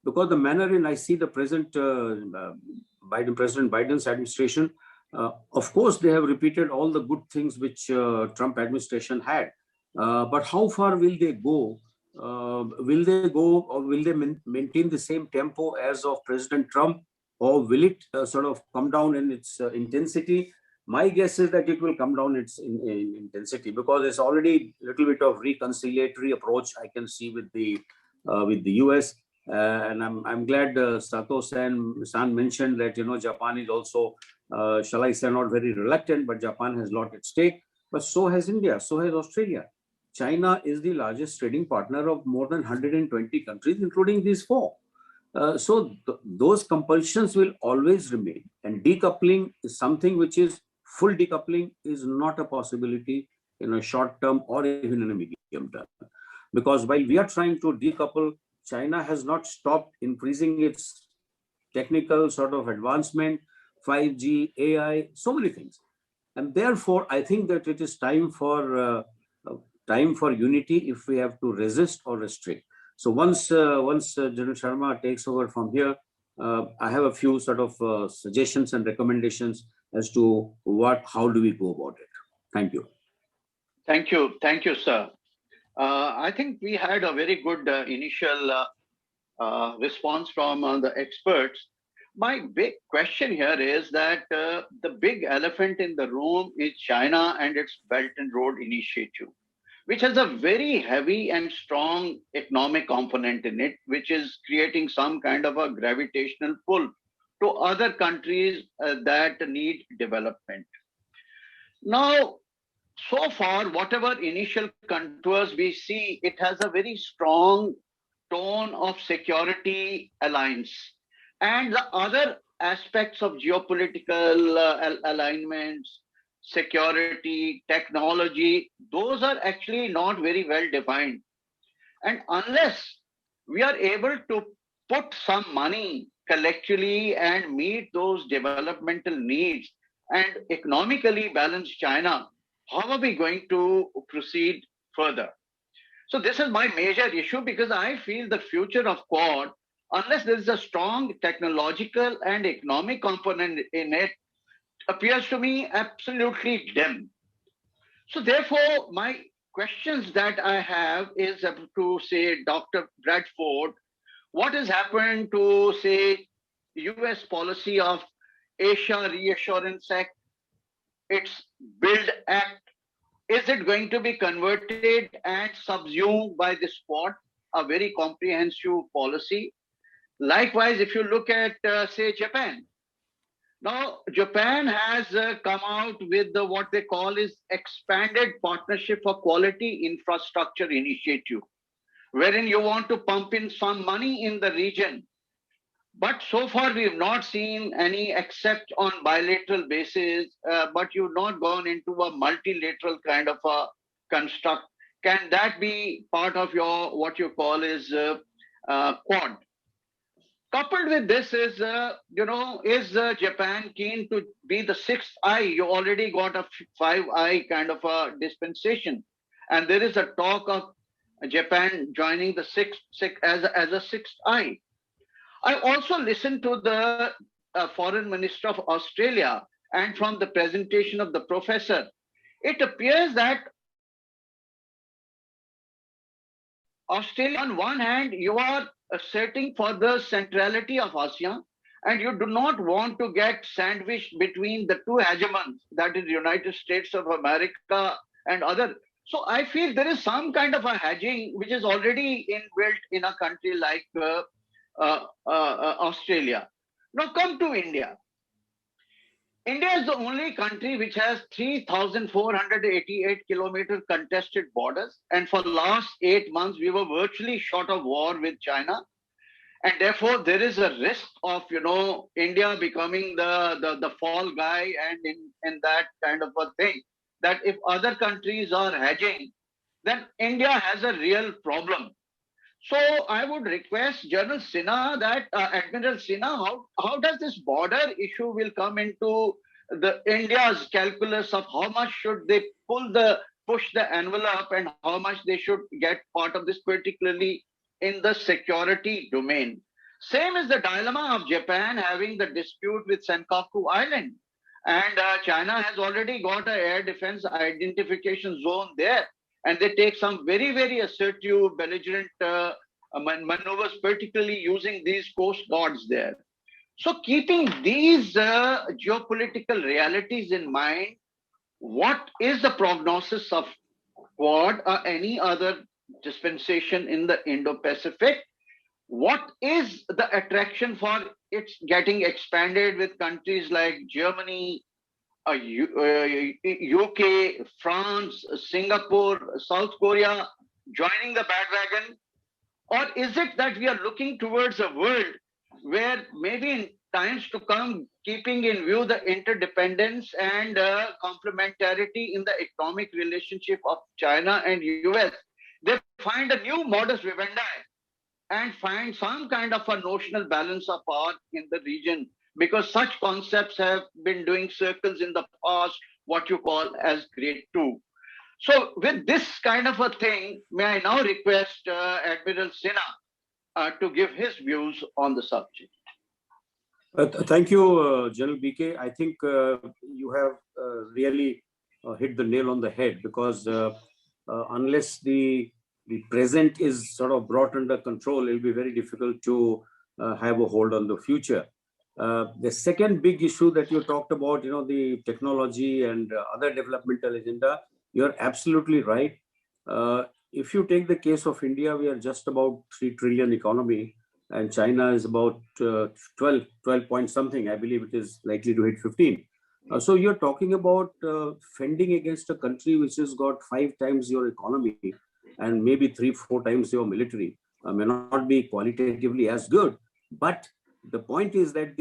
Speaker 6: because the manner in I see the present President Biden's administration, of course, they have repeated all the good things which Trump administration had. But how far will they go? Will they go, or will they maintain the same tempo as of President Trump, or will it sort of come down in its intensity? My guess is that it will come down in intensity, because there's already a little bit of reconciliatory approach I can see with the US. And I'm glad Sato-san mentioned that Japan is also, shall I say, not very reluctant, but Japan has a lot at stake. But so has India, so has Australia. China is the largest trading partner of more than 120 countries, including these four. So those compulsions will always remain. And decoupling is something which is, full decoupling is not a possibility in a short term or even in a medium term. Because while we are trying to decouple, China has not stopped increasing its technical sort of advancement, 5G, AI, so many things. And therefore, I think that it is time for unity if we have to resist or restrict. So once General Sharma takes over from here, I have a few sort of suggestions and recommendations as to how do we go about it. Thank you.
Speaker 2: Thank you, sir. I think we had a very good initial response from the experts. My big question here is that the big elephant in the room is China and its Belt and Road Initiative, which has a very heavy and strong economic component in it, which is creating some kind of a gravitational pull to other countries that need development. Now, so far, whatever initial contours we see, it has a very strong tone of security alliance. And the other aspects of geopolitical alignments, security, technology, those are actually not very well defined. And unless we are able to put some money collectively and meet those developmental needs and economically balance China, how are we going to proceed further? So this is my major issue, because I feel the future of Quad, unless there is a strong technological and economic component in it, appears to me absolutely dim. So therefore, my questions that I have is to say, Dr. Bradford, what has happened to, say, US policy of Asia Reassurance Act, its Build Act? Is it going to be converted and subsumed by the Swot, a very comprehensive policy? Likewise, if you look at, say, Japan. Now, Japan has come out with what they call is Expanded Partnership for Quality Infrastructure Initiative, wherein you want to pump in some money in the region. But so far, we have not seen any except on bilateral basis, but you've not gone into a multilateral kind of a construct. Can that be part of your, what you call is Quad? Coupled with this is, is Japan keen to be the sixth eye? You already got a 5-eye kind of a dispensation. And there is a talk of Japan joining the sixth as a sixth eye. I also listened to the Foreign Minister of Australia, and from the presentation of the professor, it appears that Australia, on one hand, you are asserting for the centrality of ASEAN, and you do not want to get sandwiched between the two hegemons, that is United States of America and other. So I feel there is some kind of a hedging which is already inbuilt in a country like Australia. Now come to India. India is the only country which has 3,488 kilometer contested borders. And for the last 8 months, we were virtually short of war with China. And therefore, there is a risk of, India becoming the fall guy and in that kind of a thing. That if other countries are hedging, then India has a real problem. So I would request General Sinha that Admiral Sinha, how does this border issue will come into the India's calculus of how much should they push the envelope and how much they should get part of this, particularly in the security domain. Same is the dilemma of Japan having the dispute with Senkaku Island. And China has already got an air defense identification zone there. And they take some very, very assertive, belligerent maneuvers, particularly using these coast guards there. So keeping these geopolitical realities in mind, what is the prognosis of Quad or any other dispensation in the Indo-Pacific? What is the attraction for its getting expanded with countries like Germany, UK, France, Singapore, South Korea joining the bandwagon? Or is it that we are looking towards a world where maybe in times to come, keeping in view the interdependence and complementarity in the economic relationship of China and US, they find a new modus vivendi and find some kind of a notional balance of power in the region, because such concepts have been doing circles in the past, what you call as Great Two. So with this kind of a thing, may I now request Admiral Sinha to give his views on the subject.
Speaker 6: Thank you, General BK. I think you have really hit the nail on the head, because unless the the present is sort of brought under control, it'll be very difficult to have a hold on the future. The second big issue that you talked about, the technology and other developmental agenda, you're absolutely right. If you take the case of India, we are just about 3 trillion economy, and China is about 12 point something. I believe it is likely to hit 15. So you're talking about fending against a country which has got 5 times your economy and maybe 3-4 times your military. May not be qualitatively as good, but the point is that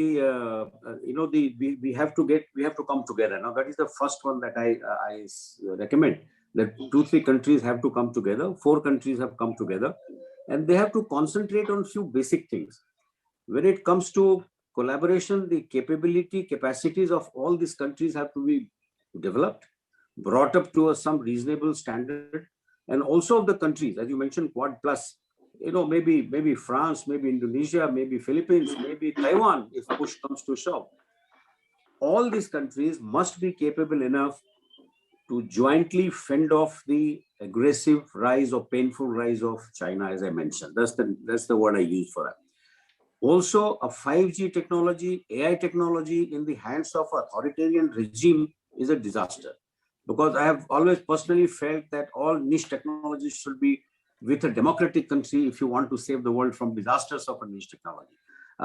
Speaker 6: we have to come together. Now that is the first one that I recommend, that 2-3 countries have to come together. 4 countries have come together, and they have to concentrate on few basic things. When it comes to collaboration, the capacities of all these countries have to be developed, brought up to some reasonable standard, and also of the countries, as you mentioned, Quad Plus. Maybe France, maybe Indonesia, maybe Philippines, maybe Taiwan, if push comes to shove. All these countries must be capable enough to jointly fend off the aggressive rise or painful rise of China, as I mentioned. That's the word I use for that. Also, a 5G technology, AI technology in the hands of authoritarian regime is a disaster. Because I have always personally felt that all niche technologies should be with a democratic country if you want to save the world from disasters of a niche technology.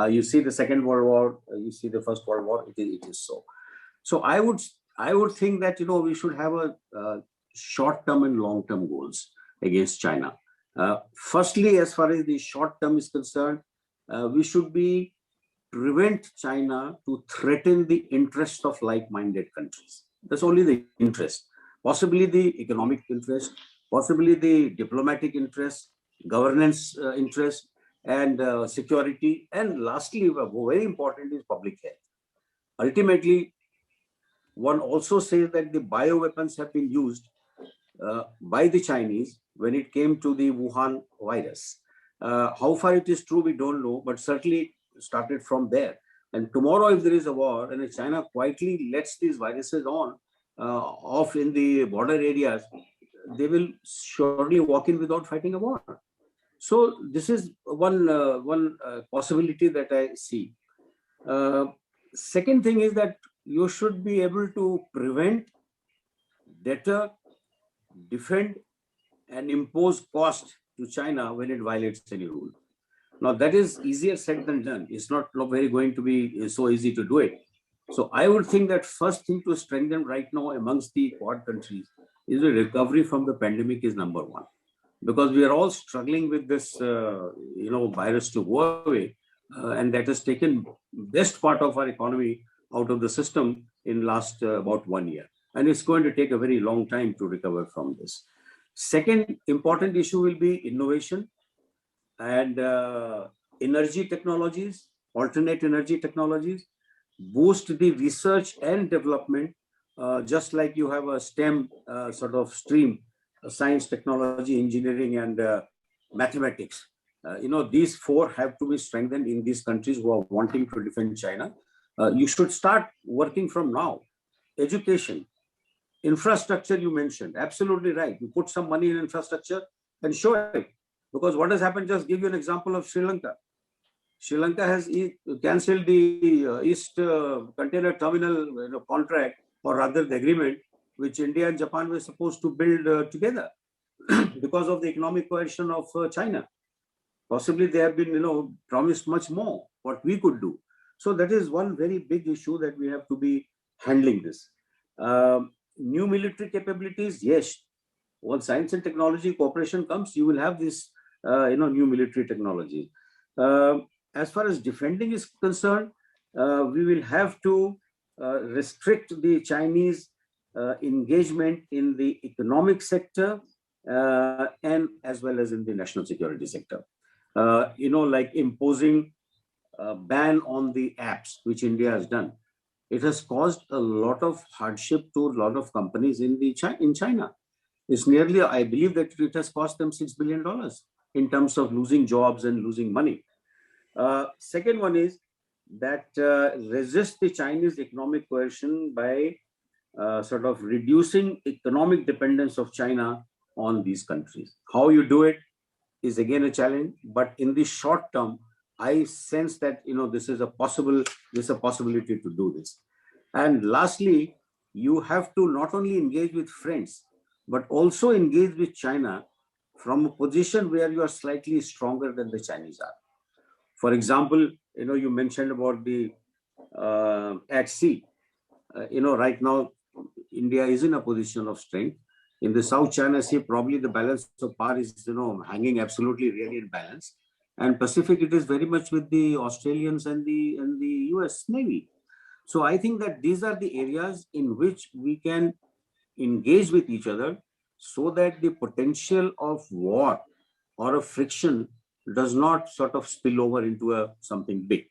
Speaker 6: You see the Second World War, you see the First World War, it is so. So I would think that we should have a short-term and long-term goals against China. Firstly, as far as the short-term is concerned, we should prevent China to threaten the interests of like-minded countries. That's only the interest, possibly the economic interest, possibly the diplomatic interest, governance interest, and security. And lastly, very important is public health. Ultimately, one also says that the bioweapons have been used by the Chinese when it came to the Wuhan virus. How far it is true, we don't know, but certainly started from there. And tomorrow, if there is a war, and if China quietly lets these viruses off in the border areas, they will surely walk in without fighting a war. So this is one possibility that I see. Second thing is that you should be able to prevent, deter, defend, and impose cost to China when it violates any rule. Now that is easier said than done. It's not very going to be so easy to do it. So I would think that first thing to strengthen right now amongst the Quad countries is the recovery from the pandemic is number one, because we are all struggling with this, virus to go away, and that has taken best part of our economy out of the system in last about 1 year, and it's going to take a very long time to recover from this. Second important issue will be innovation and energy technologies, alternate energy technologies, boost the research and development, just like you have a STEM sort of stream, science, technology, engineering, and mathematics. These 4 have to be strengthened in these countries who are wanting to defend China. You should start working from now. Education, infrastructure you mentioned, absolutely right. You put some money in infrastructure and show it. Because what has happened, just give you an example of Sri Lanka. Sri Lanka has cancelled the East Container Terminal contract, or rather the agreement, which India and Japan were supposed to build together because of the economic coercion of China. Possibly they have been promised much more what we could do. So that is one very big issue that we have to be handling this. New military capabilities, yes. Once science and technology cooperation comes, you will have this new military technology. As far as defending is concerned, we will have to restrict the Chinese engagement in the economic sector and as well as in the national security sector. Like imposing a ban on the apps, which India has done. It has caused a lot of hardship to a lot of companies in China. It's nearly, I believe that it has cost them $6 billion in terms of losing jobs and losing money. Second one is that resist the Chinese economic coercion by sort of reducing economic dependence of China on these countries. How you do it is again a challenge, but in the short term, I sense that this is a possibility to do this. And lastly, you have to not only engage with friends, but also engage with China from a position where you are slightly stronger than the Chinese are. For example, you mentioned about the at sea. Right now, India is in a position of strength. In the South China Sea, probably the balance of power is, hanging absolutely really in balance. And Pacific, it is very much with the Australians and the US Navy. So I think that these are the areas in which we can engage with each other so that the potential of war or a friction does not sort of spill over into something big.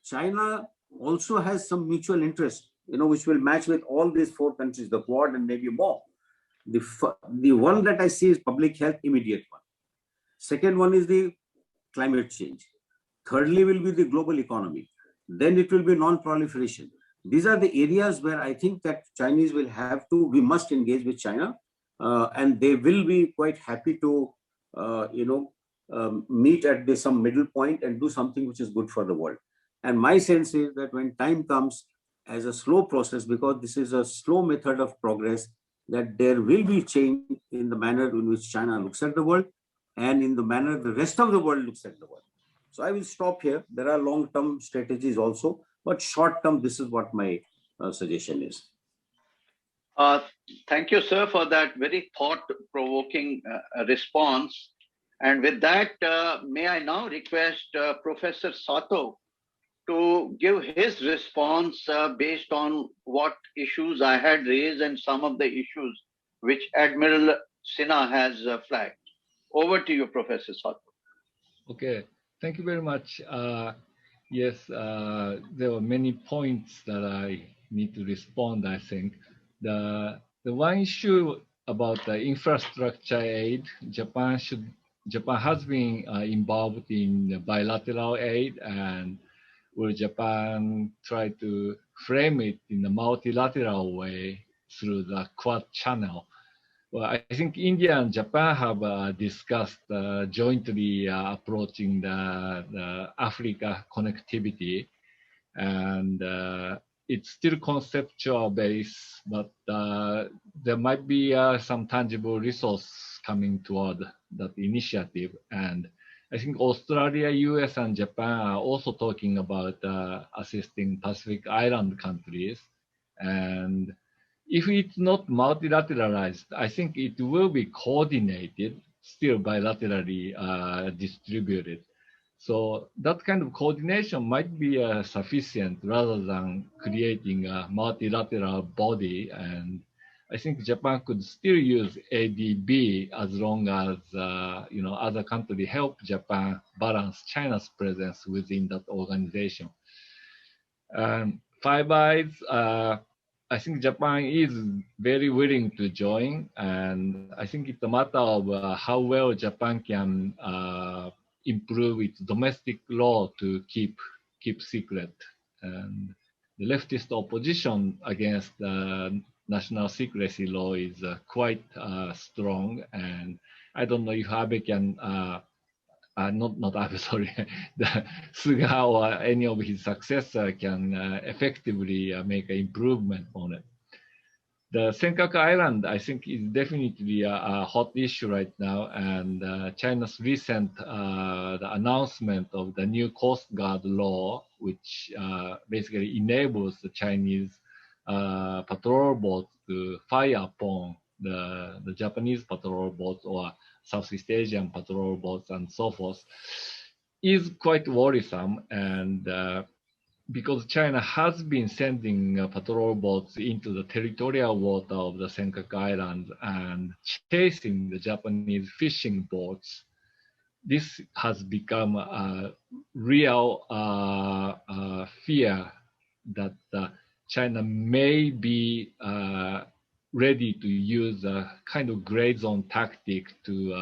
Speaker 6: China also has some mutual interest, which will match with all these four countries, the Quad and maybe more. The one that I see is public health, immediate one. Second one is the climate change. Thirdly will be the global economy. Then it will be non-proliferation. These are the areas where I think that Chinese will have to, we must engage with China, and they will be quite happy to, meet at some middle point and do something which is good for the world. And my sense is that when time comes, as a slow process, because this is a slow method of progress, that there will be change in the manner in which China looks at the world and in the manner the rest of the world looks at the world. So I will stop here. There are long-term strategies also, but short-term, this is what my suggestion is.
Speaker 2: Thank you, sir, for that very thought-provoking response. And with that, may I now request Professor Sato to give his response based on what issues I had raised and some of the issues which Admiral Sinha has flagged. Over to you, Professor Sato.
Speaker 4: Okay, thank you very much. Yes, there were many points that I need to respond, I think. The one issue about the infrastructure aid, Japan has been involved in bilateral aid, and will Japan try to frame it in a multilateral way through the Quad channel? Well, I think India and Japan have discussed jointly approaching the Africa connectivity, and it's still conceptual base, but there might be some tangible resource coming toward that initiative. And I think Australia, US, and Japan are also talking about assisting Pacific Island countries. And if it's not multilateralized, I think it will be coordinated, still bilaterally distributed. So that kind of coordination might be sufficient rather than creating a multilateral body. And I think Japan could still use ADB as long as other countries help Japan balance China's presence within that organization. Five Eyes, I think Japan is very willing to join, and I think it's a matter of how well Japan can improve its domestic law to keep secret. And the leftist opposition against national secrecy law is quite strong, and I don't know if Abe can not Abe, sorry, the Suga or any of his successor can effectively make an improvement on it. The Senkaku Island, I think, is definitely a hot issue right now, and China's recent the announcement of the new Coast Guard law, which basically enables the Chinese patrol boats to fire upon the Japanese patrol boats or Southeast Asian patrol boats and so forth, is quite worrisome. And because China has been sending patrol boats into the territorial water of the Senkaku Islands and chasing the Japanese fishing boats, this has become a real fear that China may be ready to use a kind of gray zone tactic to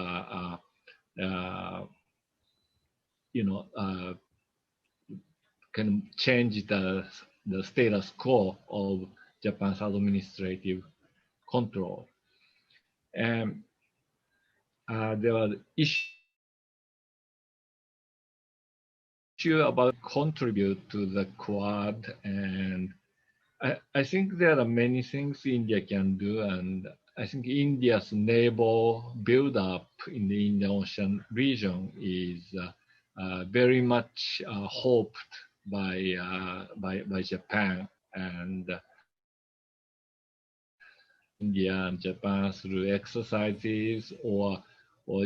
Speaker 4: can change the status quo of Japan's administrative control. And there was issue about contribute to the Quad, and I think there are many things India can do, and I think India's naval build-up in the Indian Ocean region is very much hoped by Japan, and India and Japan through exercises or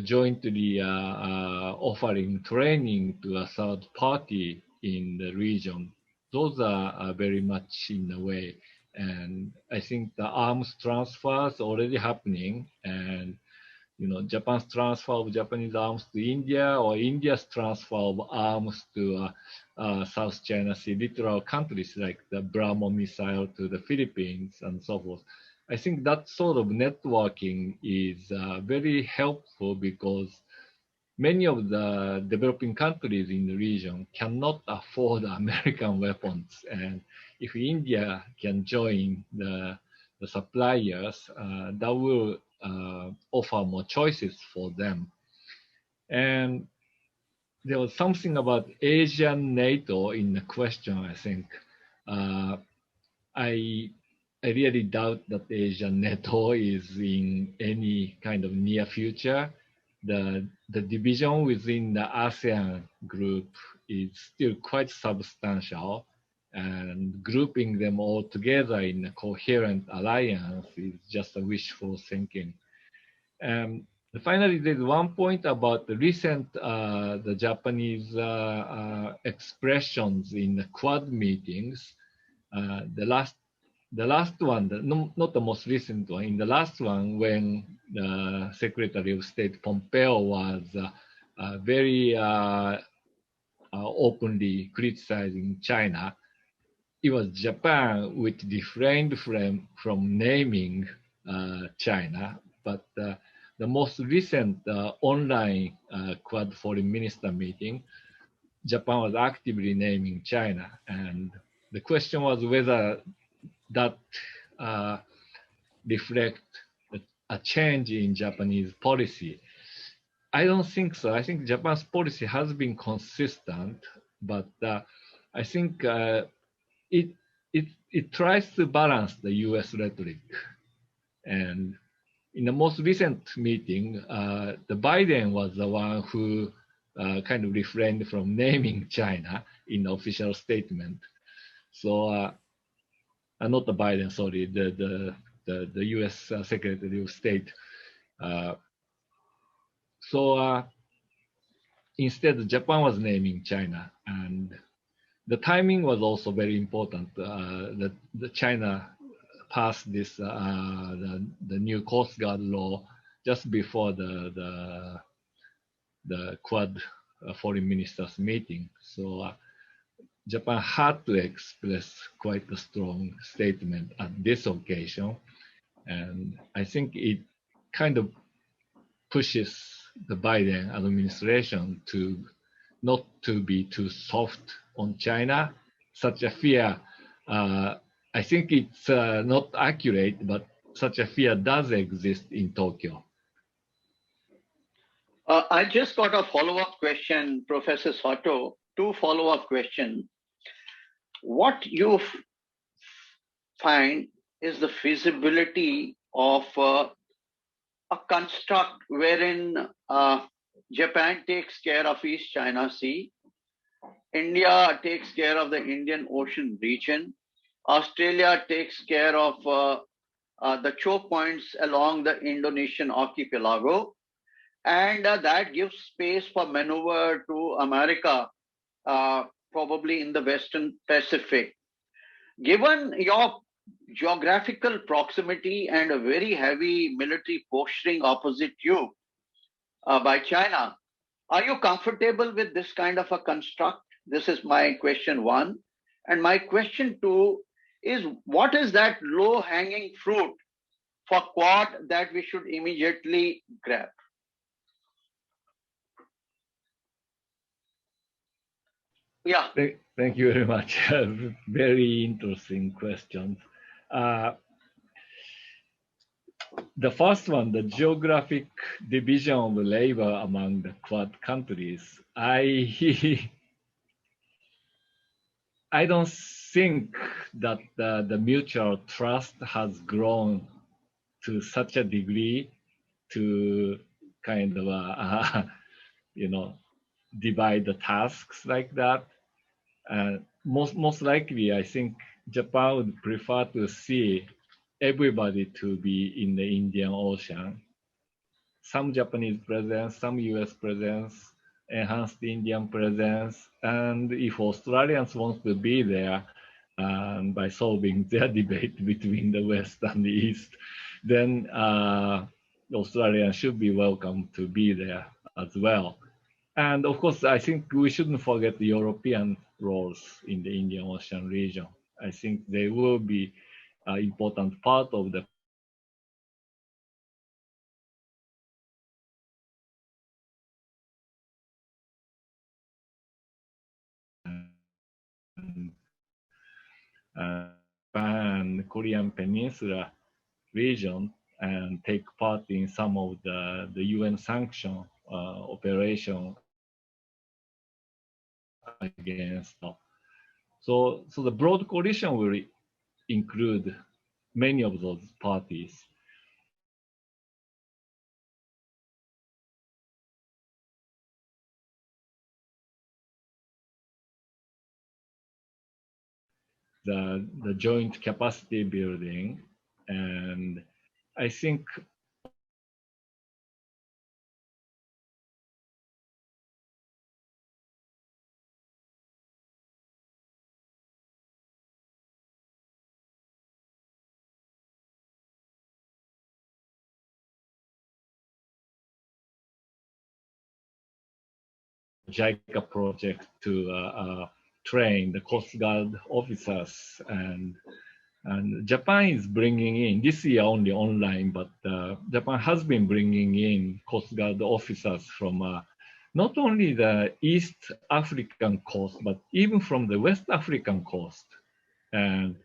Speaker 4: jointly offering training to a third party in the region. Those are very much in a way. And I think the arms transfer is already happening. And Japan's transfer of Japanese arms to India, or India's transfer of arms to South China Sea littoral countries like the Brahmo missile to the Philippines and so forth. I think that sort of networking is very helpful because many of the developing countries in the region cannot afford American weapons. And if India can join the suppliers, that will offer more choices for them. And there was something about Asian NATO in the question, I think. I really doubt that Asian NATO is in any kind of near future. The division within the ASEAN group is still quite substantial, and grouping them all together in a coherent alliance is just a wishful thinking. Finally, there's one point about the recent the Japanese expressions in the Quad meetings. The last one, not the most recent one, in the last one when the Secretary of State Pompeo was very openly criticizing China, it was Japan which refrained from naming China. But the most recent online Quad Foreign Minister meeting, Japan was actively naming China. And the question was whether that reflect a change in Japanese policy. I don't think so. I think Japan's policy has been consistent, but I think it tries to balance the U.S. rhetoric. And in the most recent meeting, the Biden was the one who kind of refrained from naming China in the official statement. So. Not the Biden, sorry, the U.S. Secretary of State. So instead, Japan was naming China, and the timing was also very important. That the China passed this the new Coast Guard law just before the Quad foreign ministers meeting. So. Japan had to express quite a strong statement at this occasion. And I think it kind of pushes the Biden administration to not to be too soft on China. Such a fear, I think it's not accurate, but such a fear does exist in Tokyo.
Speaker 2: I just got a follow-up question, Professor Soto, 2 follow-up questions. What you find is the feasibility of a construct wherein Japan takes care of East China Sea, India takes care of the Indian Ocean region, Australia takes care of the choke points along the Indonesian archipelago, and that gives space for maneuver to America, probably in the Western Pacific. Given your geographical proximity and a very heavy military posturing opposite you by China, are you comfortable with this kind of a construct? This is my question 1. And my question 2 is, what is that low-hanging fruit for Quad that we should immediately grab? Yeah.
Speaker 4: Thank you very much. Very interesting questions. the first one, the geographic division of labor among the Quad countries, I don't think that the mutual trust has grown to such a degree to kind of divide the tasks like that. Most likely, I think Japan would prefer to see everybody to be in the Indian Ocean. Some Japanese presence, some US presence, enhanced Indian presence, and if Australians want to be there by solving their debate between the West and the East, then Australians should be welcome to be there as well. And of course, I think we shouldn't forget the European roles in the Indian Ocean region. I think they will be an important part of the Japan, Korean Peninsula region and take part in some of the UN sanction operation against. So the broad coalition will include many of those parties. The joint capacity building, and I think JICA project to train the Coast Guard officers, and Japan is bringing in, this year only online, but Japan has been bringing in Coast Guard officers from not only the East African coast, but even from the West African coast. And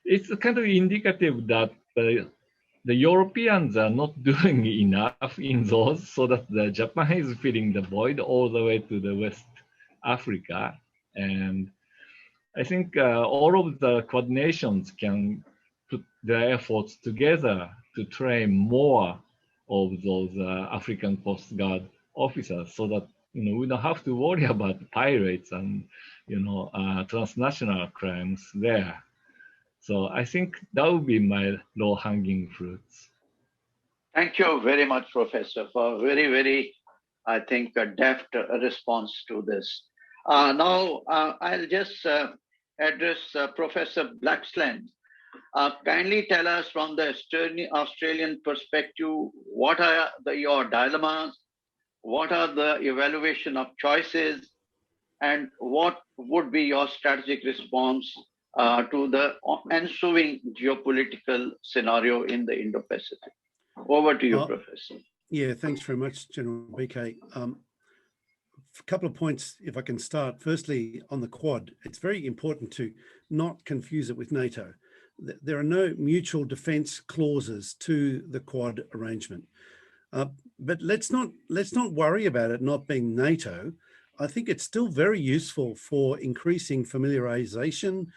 Speaker 4: it's kind of indicative that the Europeans are not doing enough in those, so that the Japan is filling the void all the way to the West Africa. And I think all of the Quad nations can put their efforts together to train more of those African Coast Guard officers, so that we don't have to worry about pirates and transnational crimes there. So I think that would be my low-hanging fruits.
Speaker 2: Thank you very much, Professor, for a very, very, I think, a deft response to this. Now, I'll just address Professor Blaxland. Kindly tell us from the Australian perspective, what are your dilemmas, what are the evaluation of choices, and what would be your strategic response to the ensuing geopolitical scenario in the Indo-Pacific? Over to you, Professor.
Speaker 5: Yeah, thanks very much, General BK. A couple of points, if I can start. Firstly, on the Quad, it's very important to not confuse it with NATO. There are no mutual defence clauses to the Quad arrangement. But let's not worry about it not being NATO. I think it's still very useful for increasing familiarization,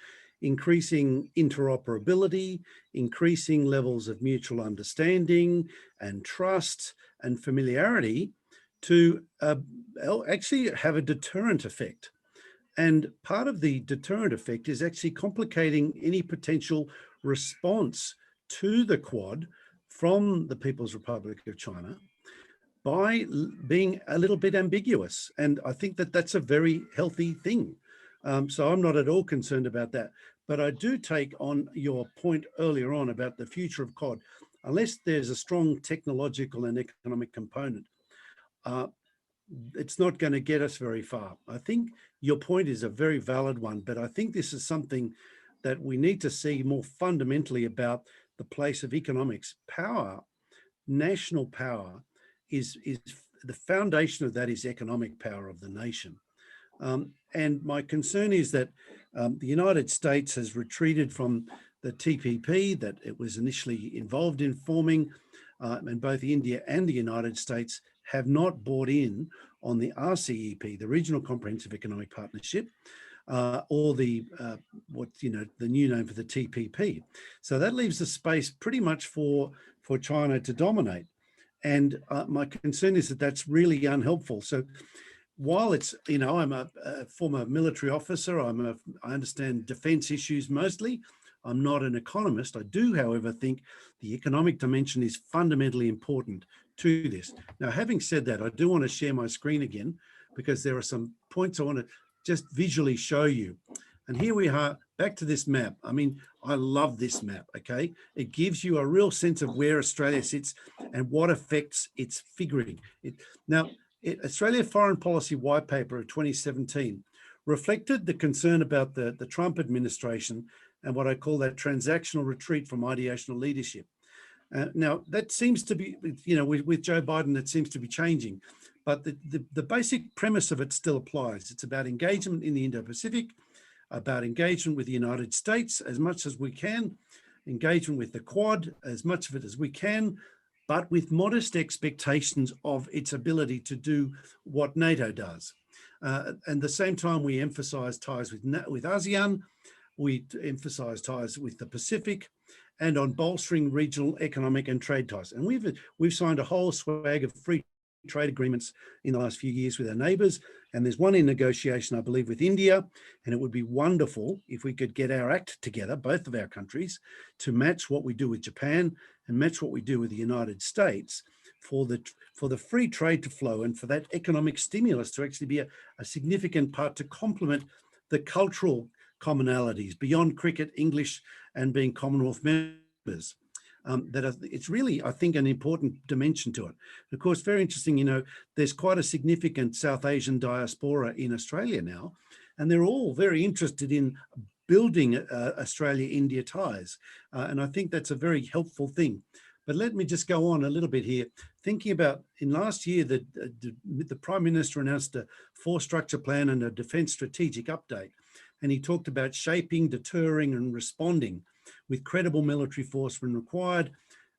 Speaker 5: increasing interoperability, increasing levels of mutual understanding and trust and familiarity to actually have a deterrent effect. And part of the deterrent effect is actually complicating any potential response to the Quad from the People's Republic of China by being a little bit ambiguous. And I think that that's a very healthy thing. So I'm not at all concerned about that. But I do take on your point earlier on about the future of Quad. Unless there's a strong technological and economic component, it's not going to get us very far. I think your point is a very valid one, but I think this is something that we need to see more fundamentally about the place of economics. Power, national power, is the foundation of that is economic power of the nation. And my concern is that the United States has retreated from the TPP that it was initially involved in forming. and both India and the United States have not bought in on the RCEP, the Regional Comprehensive Economic Partnership, or the the new name for the TPP. So that leaves the space pretty much for China to dominate. And my concern is that that's really unhelpful. So while it's, I'm a former military officer, I understand defense issues mostly. I'm not an economist. I do, however, think the economic dimension is fundamentally important to this. Now, having said that, I do want to share my screen again, because there are some points I want to just visually show you. And here we are, back to this map. I mean, I love this map, okay? It gives you a real sense of where Australia sits and what effects it's figuring. Australia Foreign Policy White Paper of 2017 reflected the concern about the Trump administration and what I call that transactional retreat from ideational leadership. Now, that seems to be, with Joe Biden, that seems to be changing. But the basic premise of it still applies. It's about engagement in the Indo-Pacific, about engagement with the United States as much as we can, engagement with the Quad, as much of it as we can, but with modest expectations of its ability to do what NATO does. And at the same time, we emphasize ties with ASEAN, we emphasize ties with the Pacific, and on bolstering regional economic and trade ties. And we've signed a whole swag of free trade agreements in the last few years with our neighbours, and there's one in negotiation, I believe, with India, and it would be wonderful if we could get our act together, both of our countries, to match what we do with Japan and match what we do with the United States for the free trade to flow and for that economic stimulus to actually be a significant part to complement the cultural commonalities beyond cricket, English, and being Commonwealth members. It's really, I think, an important dimension to it. Of course, very interesting, there's quite a significant South Asian diaspora in Australia now, and they're all very interested in building Australia-India ties. And I think that's a very helpful thing. But let me just go on a little bit here. Thinking about, in last year, the Prime Minister announced a 4-structure plan and a defence strategic update. And he talked about shaping, deterring and responding with credible military force when required.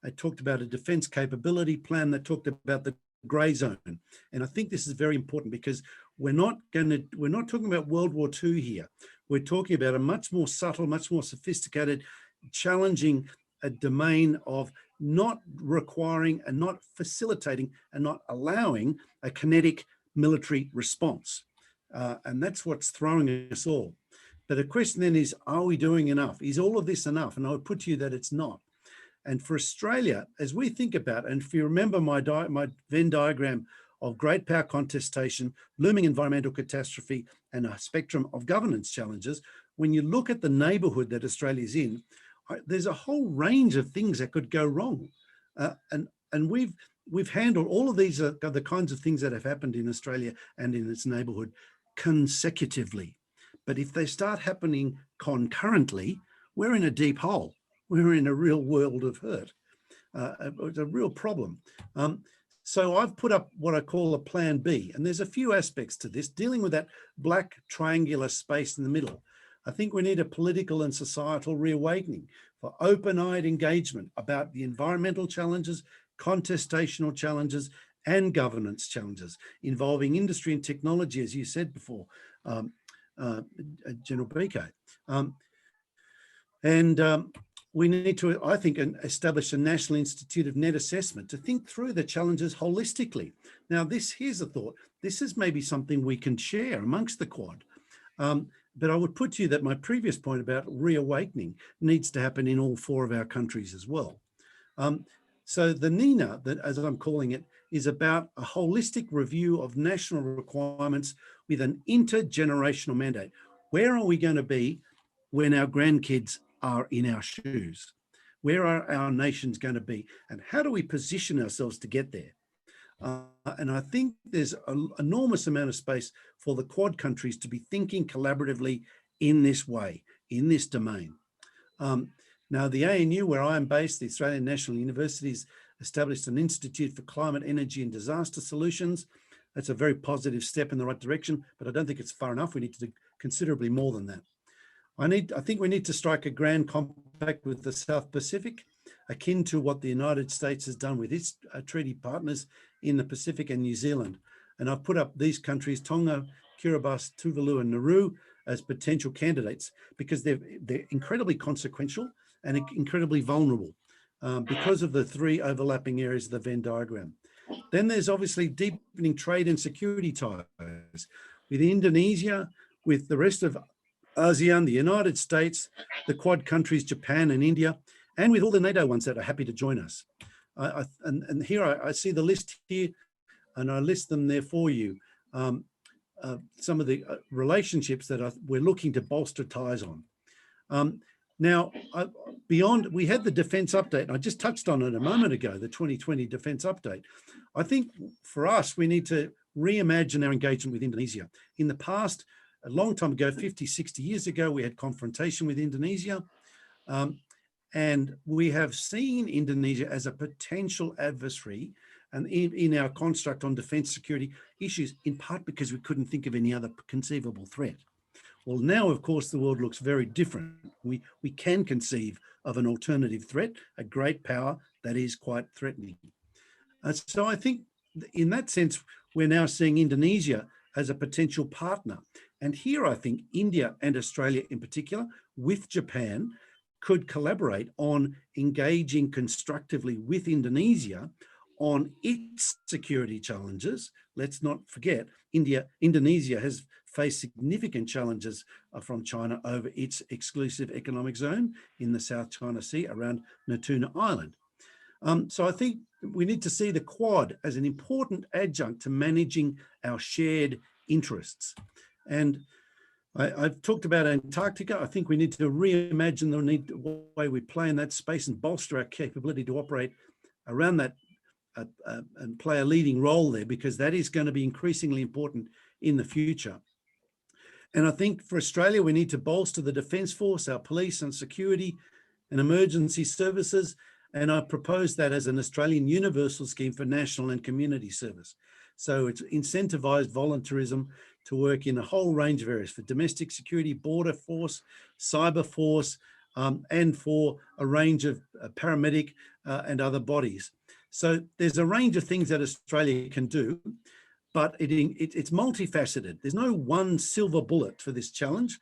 Speaker 5: I talked about a defence capability plan that talked about the grey zone. And I think this is very important because we're not talking about World War II here. We're talking about a much more subtle, much more sophisticated, challenging a domain of not requiring and not facilitating and not allowing a kinetic military response. And that's what's throwing us all. But the question then is, are we doing enough? Is all of this enough? And I would put to you that it's not. And for Australia, as we think about, and if you remember my Venn diagram of great power contestation, looming environmental catastrophe, and a spectrum of governance challenges, when you look at the neighbourhood that Australia's in, there's a whole range of things that could go wrong. And we've handled all of these are the kinds of things that have happened in Australia and in its neighbourhood consecutively. But if they start happening concurrently, we're in a deep hole. We're in a real world of hurt. It's a real problem. So I've put up what I call a plan B, and there's a few aspects to this, dealing with that black triangular space in the middle. I think we need a political and societal reawakening for open-eyed engagement about the environmental challenges, contestational challenges, and governance challenges involving industry and technology, as you said before, General BK. We need to, I think, establish a National Institute of Net Assessment to think through the challenges holistically. Now, here's a thought. This is maybe something we can share amongst the Quad. But I would put to you that my previous point about reawakening needs to happen in all 4 of our countries as well. So the NINA, as I'm calling it, is about a holistic review of national requirements with an intergenerational mandate. Where are we going to be when our grandkids are in our shoes? Where are our nations going to be? And how do we position ourselves to get there? And I think there's an enormous amount of space for the Quad countries to be thinking collaboratively in this way, in this domain. Now, the ANU, where I am based, the Australian National University, has established an Institute for Climate, Energy and Disaster Solutions. That's a very positive step in the right direction, but I don't think it's far enough. We need to do considerably more than that. I think we need to strike a grand compact with the South Pacific akin to what the United States has done with its treaty partners in the Pacific and New Zealand. And I've put up these countries, Tonga, Kiribati, Tuvalu, and Nauru, as potential candidates because they're incredibly consequential and incredibly vulnerable because of the three overlapping areas of the Venn diagram. Then there's obviously deepening trade and security ties with Indonesia, with the rest of ASEAN, the United States, the Quad countries, Japan and India, and with all the NATO ones that are happy to join us. And here I see the list here, and I list them there for you. Some of the relationships that we're looking to bolster ties on. Now, beyond, we had the defence update, and I just touched on it a moment ago, the 2020 defence update. I think for us, we need to reimagine our engagement with Indonesia. In the past, a long time ago, 50, 60 years ago, we had confrontation with Indonesia. And we have seen Indonesia as a potential adversary and in our construct on defence security issues, in part because we couldn't think of any other conceivable threat. Well, now, of course, the world looks very different. We can conceive of an alternative threat, a great power that is quite threatening. So I think in that sense, we're now seeing Indonesia as a potential partner. And here, I think India and Australia in particular, with Japan, could collaborate on engaging constructively with Indonesia on its security challenges. Let's not forget, Indonesia has faced significant challenges from China over its exclusive economic zone in the South China Sea around Natuna Island. So I think we need to see the Quad as an important adjunct to managing our shared interests. And I've talked about Antarctica. I think we need to reimagine the way we play in that space and bolster our capability to operate around that and play a leading role there, because that is going to be increasingly important in the future. And I think for Australia, we need to bolster the Defence Force, our police and security and emergency services. And I propose that as an Australian universal scheme for national and community service. So it's incentivised volunteerism to work in a whole range of areas for domestic security, border force, cyber force, and for a range of paramedic and other bodies. So there's a range of things that Australia can do, but it's multifaceted. There's no one silver bullet for this challenge.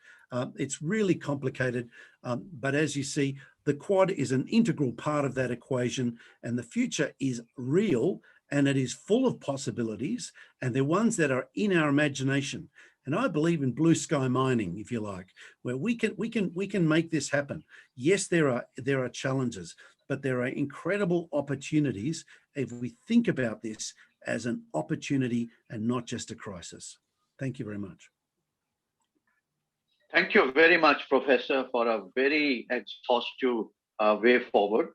Speaker 5: It's really complicated, but as you see, the Quad is an integral part of that equation, and the future is real, and it is full of possibilities, and they're ones that are in our imagination. And I believe in blue sky mining, if you like, where we can make this happen. Yes, there are challenges, but there are incredible opportunities if we think about this as an opportunity and not just a crisis. Thank you very much.
Speaker 2: Thank you very much, Professor, for a very exhaustive way forward.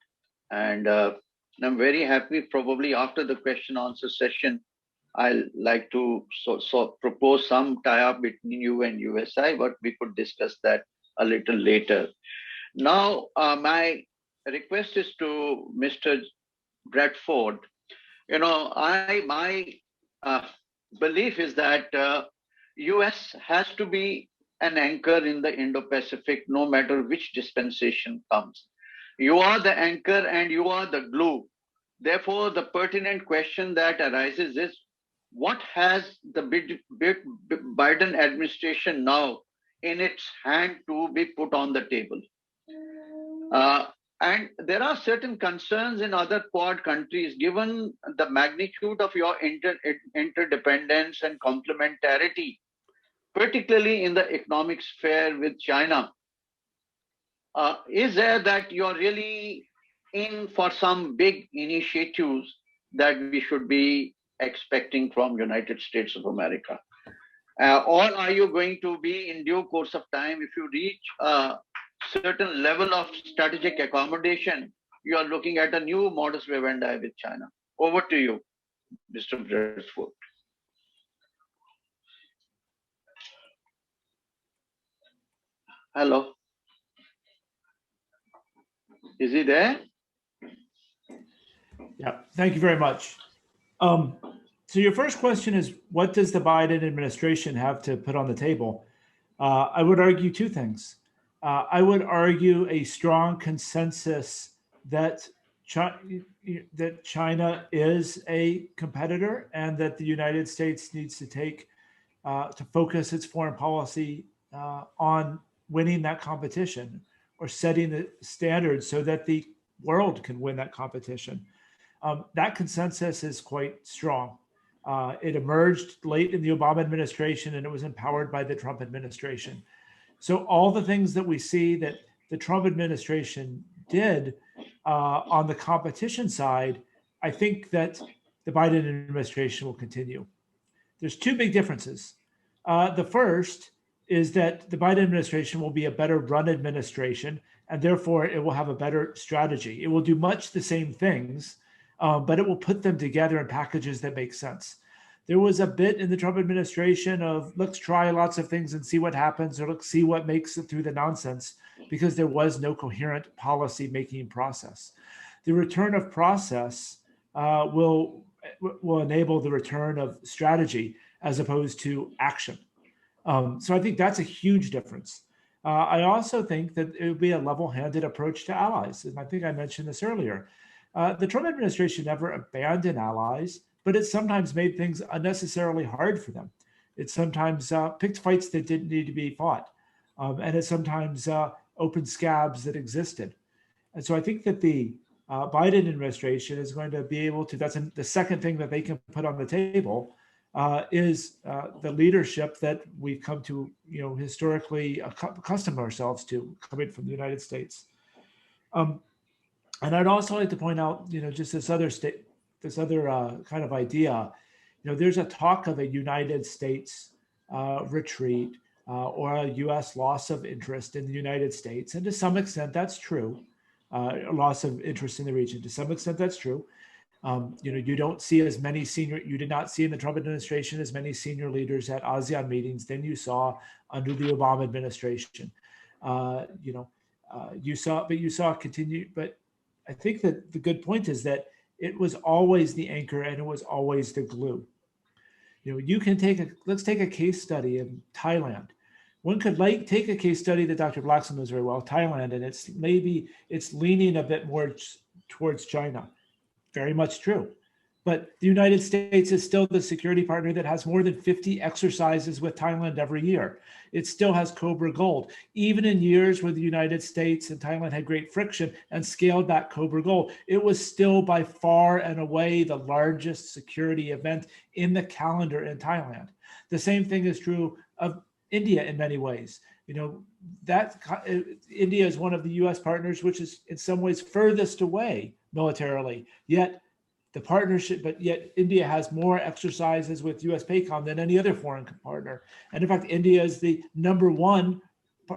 Speaker 2: And I'm very happy, probably after the question answer session, I'll like to propose some tie-up between you and USI, but we could discuss that a little later. Now, my request is to Mr. Bradford. You know, my belief is that US has to be an anchor in the Indo-Pacific, no matter which dispensation comes. You are the anchor and you are the glue. Therefore, the pertinent question that arises is, what has the Biden administration now in its hand to be put on the table? And there are certain concerns in other Quad countries, given the magnitude of your interdependence and complementarity, particularly in the economic sphere with China. Is there that you're really in for some big initiatives that we should be expecting from United States of America? Or are you going to be, in due course of time, if you reach a certain level of strategic accommodation, you are looking at a new modus vivendi with China? Over to you, Mr. Bradford. Hello. Is he there?
Speaker 3: Yeah, thank you very much. So your first question is, what does the Biden administration have to put on the table? I would argue two things. I would argue a strong consensus that that China is a competitor, and that the United States needs to to focus its foreign policy on winning that competition, or setting the standards so that the world can win that competition. That consensus is quite strong. It emerged late in the Obama administration, and it was empowered by the Trump administration. So all the things that we see that the Trump administration did on the competition side, I think that the Biden administration will continue. There's two big differences. The first is that the Biden administration will be a better run administration, and therefore it will have a better strategy. It will do much the same things, but it will put them together in packages that make sense. There was a bit in the Trump administration of let's try lots of things and see what happens, or let's see what makes it through the nonsense, because there was no coherent policy making process. The return of process will enable the return of strategy as opposed to action. So I think that's a huge difference. I also think that it would be a level-handed approach to allies. And I think I mentioned this earlier. The Trump administration never abandoned allies, but it sometimes made things unnecessarily hard for them. It sometimes picked fights that didn't need to be fought. And it sometimes opened scabs that existed. And so I think that the Biden administration is going to be able to, that's the second thing that they can put on the table, is the leadership that we've come to, historically accustom ourselves to coming from the United States. And I'd also like to point out, just this other kind of idea. There's a talk of a United States retreat or a U.S. loss of interest in the United States, and to some extent that's true. Loss of interest in the region. To some extent, that's true. You don't see as many you did not see in the Trump administration as many senior leaders at ASEAN meetings than you saw under the Obama administration. You saw continue, but I think that the good point is that it was always the anchor and it was always the glue. You can let's take a case study in Thailand. One could take a case study that Dr. Blackson knows very well, Thailand, and it's leaning a bit more towards China. Very much true. But the United States is still the security partner that has more than 50 exercises with Thailand every year. It still has Cobra Gold. Even in years where the United States and Thailand had great friction and scaled back Cobra Gold, it was still by far and away the largest security event in the calendar in Thailand. The same thing is true of India in many ways. India is one of the U.S. partners, which is in some ways furthest away militarily, yet India has more exercises with US PACOM than any other foreign partner. And in fact, India is the #1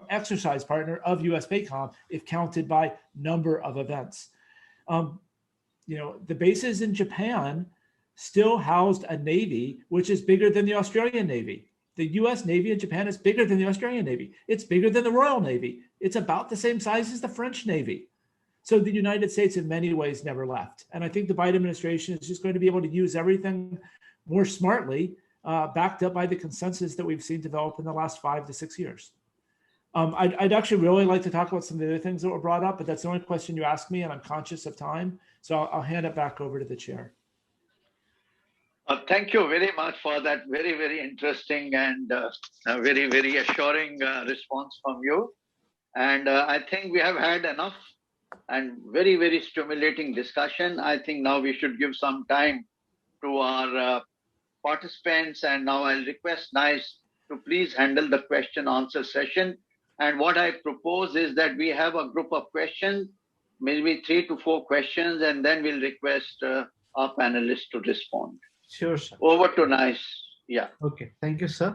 Speaker 3: exercise partner of US PACOM if counted by number of events. The bases in Japan still housed a Navy, which is bigger than the Australian Navy. The US Navy in Japan is bigger than the Australian Navy. It's bigger than the Royal Navy. It's about the same size as the French Navy. So the United States in many ways never left. And I think the Biden administration is just going to be able to use everything more smartly, backed up by the consensus that we've seen develop in the last 5 to 6 years. I'd actually really like to talk about some of the other things that were brought up, but that's the only question you asked me, and I'm conscious of time. So I'll hand it back over to the chair.
Speaker 2: Thank you very much for that very, very interesting and very, very assuring response from you. And I think we have had enough and very, very stimulating discussion. I think now we should give some time to our participants. And now I'll request NIICE to please handle the question answer session. And what I propose is that we have a group of questions, maybe 3 to 4 questions, and then we'll request our panelists to respond.
Speaker 1: Sure, sir.
Speaker 2: Over to NIICE. Yeah.
Speaker 1: Okay. Thank you, sir.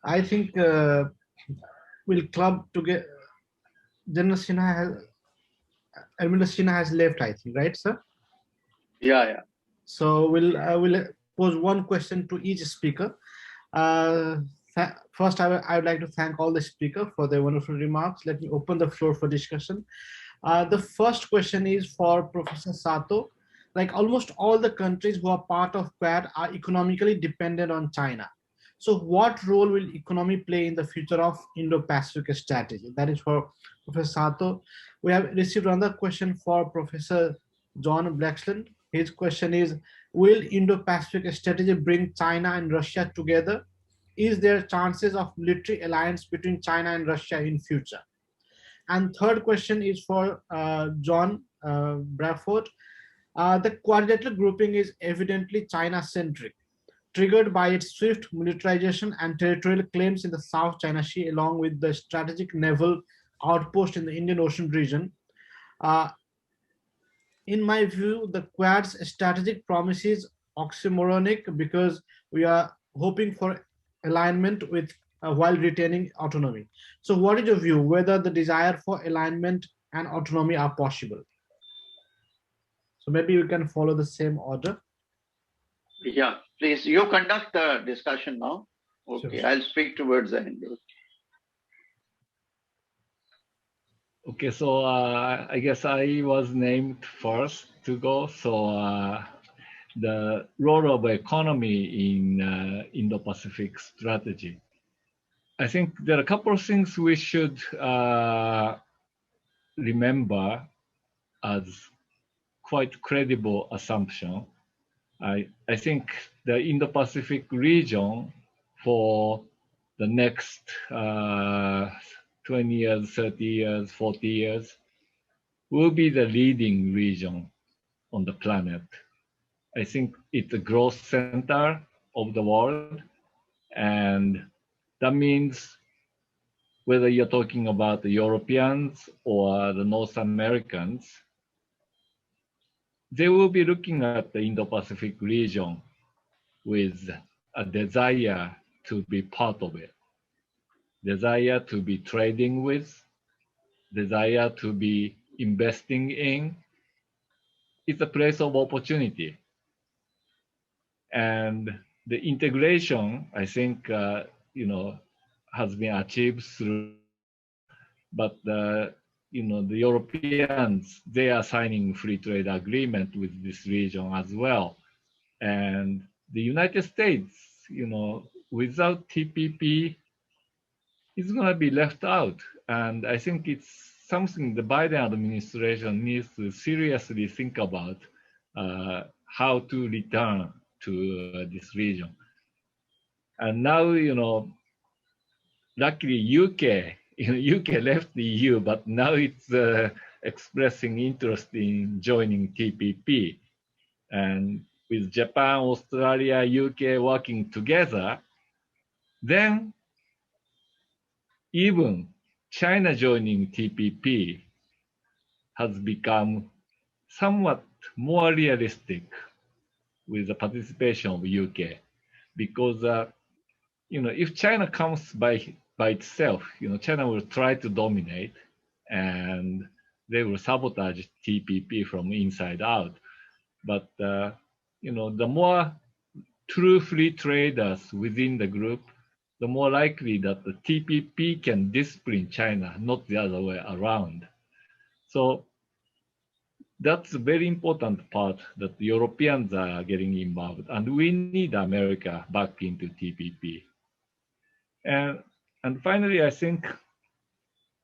Speaker 1: I think we'll club together. General Sinha has left, I think, right, sir?
Speaker 2: Yeah.
Speaker 1: So we'll pose one question to each speaker. First, I would like to thank all the speakers for their wonderful remarks. Let me open the floor for discussion. The first question is for Professor Sato. Like almost all the countries who are part of Quad are economically dependent on China. So what role will economy play in the future of Indo-Pacific strategy? That is for Professor Sato. We have received another question for Professor John Blaxland. His question is, will Indo-Pacific strategy bring China and Russia together? Is there chances of military alliance between China and Russia in future? And third question is for John Bradford. The quadrilateral grouping is evidently China-centric, triggered by its swift militarization and territorial claims in the South China Sea, along with the strategic naval outpost in the Indian Ocean region. In my view, the Quad's strategic promise is oxymoronic because we are hoping for alignment with while retaining autonomy. So what is your view, whether the desire for alignment and autonomy are possible? So maybe we can follow the same order.
Speaker 2: Yeah, please, you conduct the discussion now. Okay,
Speaker 1: Sure.
Speaker 2: I'll speak towards the end.
Speaker 4: Okay, so I guess I was named first to go. So the role of economy in Indo-Pacific strategy. I think there are a couple of things we should remember as quite credible assumption. I think the Indo-Pacific region for the next 20 years, 30 years, 40 years will be the leading region on the planet. I think it's a growth center of the world, and that means whether you're talking about the Europeans or the North Americans, they will be looking at the Indo-Pacific region with a desire to be part of it, desire to be trading with, desire to be investing in. It's a place of opportunity. And the integration, I think, has been achieved through, but the Europeans, they are signing free trade agreement with this region as well. And the United States, without TPP, is going to be left out. And I think it's something the Biden administration needs to seriously think about how to return to this region. And now, luckily UK left the EU, but now it's expressing interest in joining TPP. And with Japan, Australia, UK working together, then even China joining TPP has become somewhat more realistic with the participation of UK, because if China comes by itself, China will try to dominate, and they will sabotage TPP from inside out. But the more true free traders within the group, the more likely that the TPP can discipline China, not the other way around. So that's a very important part that the Europeans are getting involved, and we need America back into TPP. And finally, I think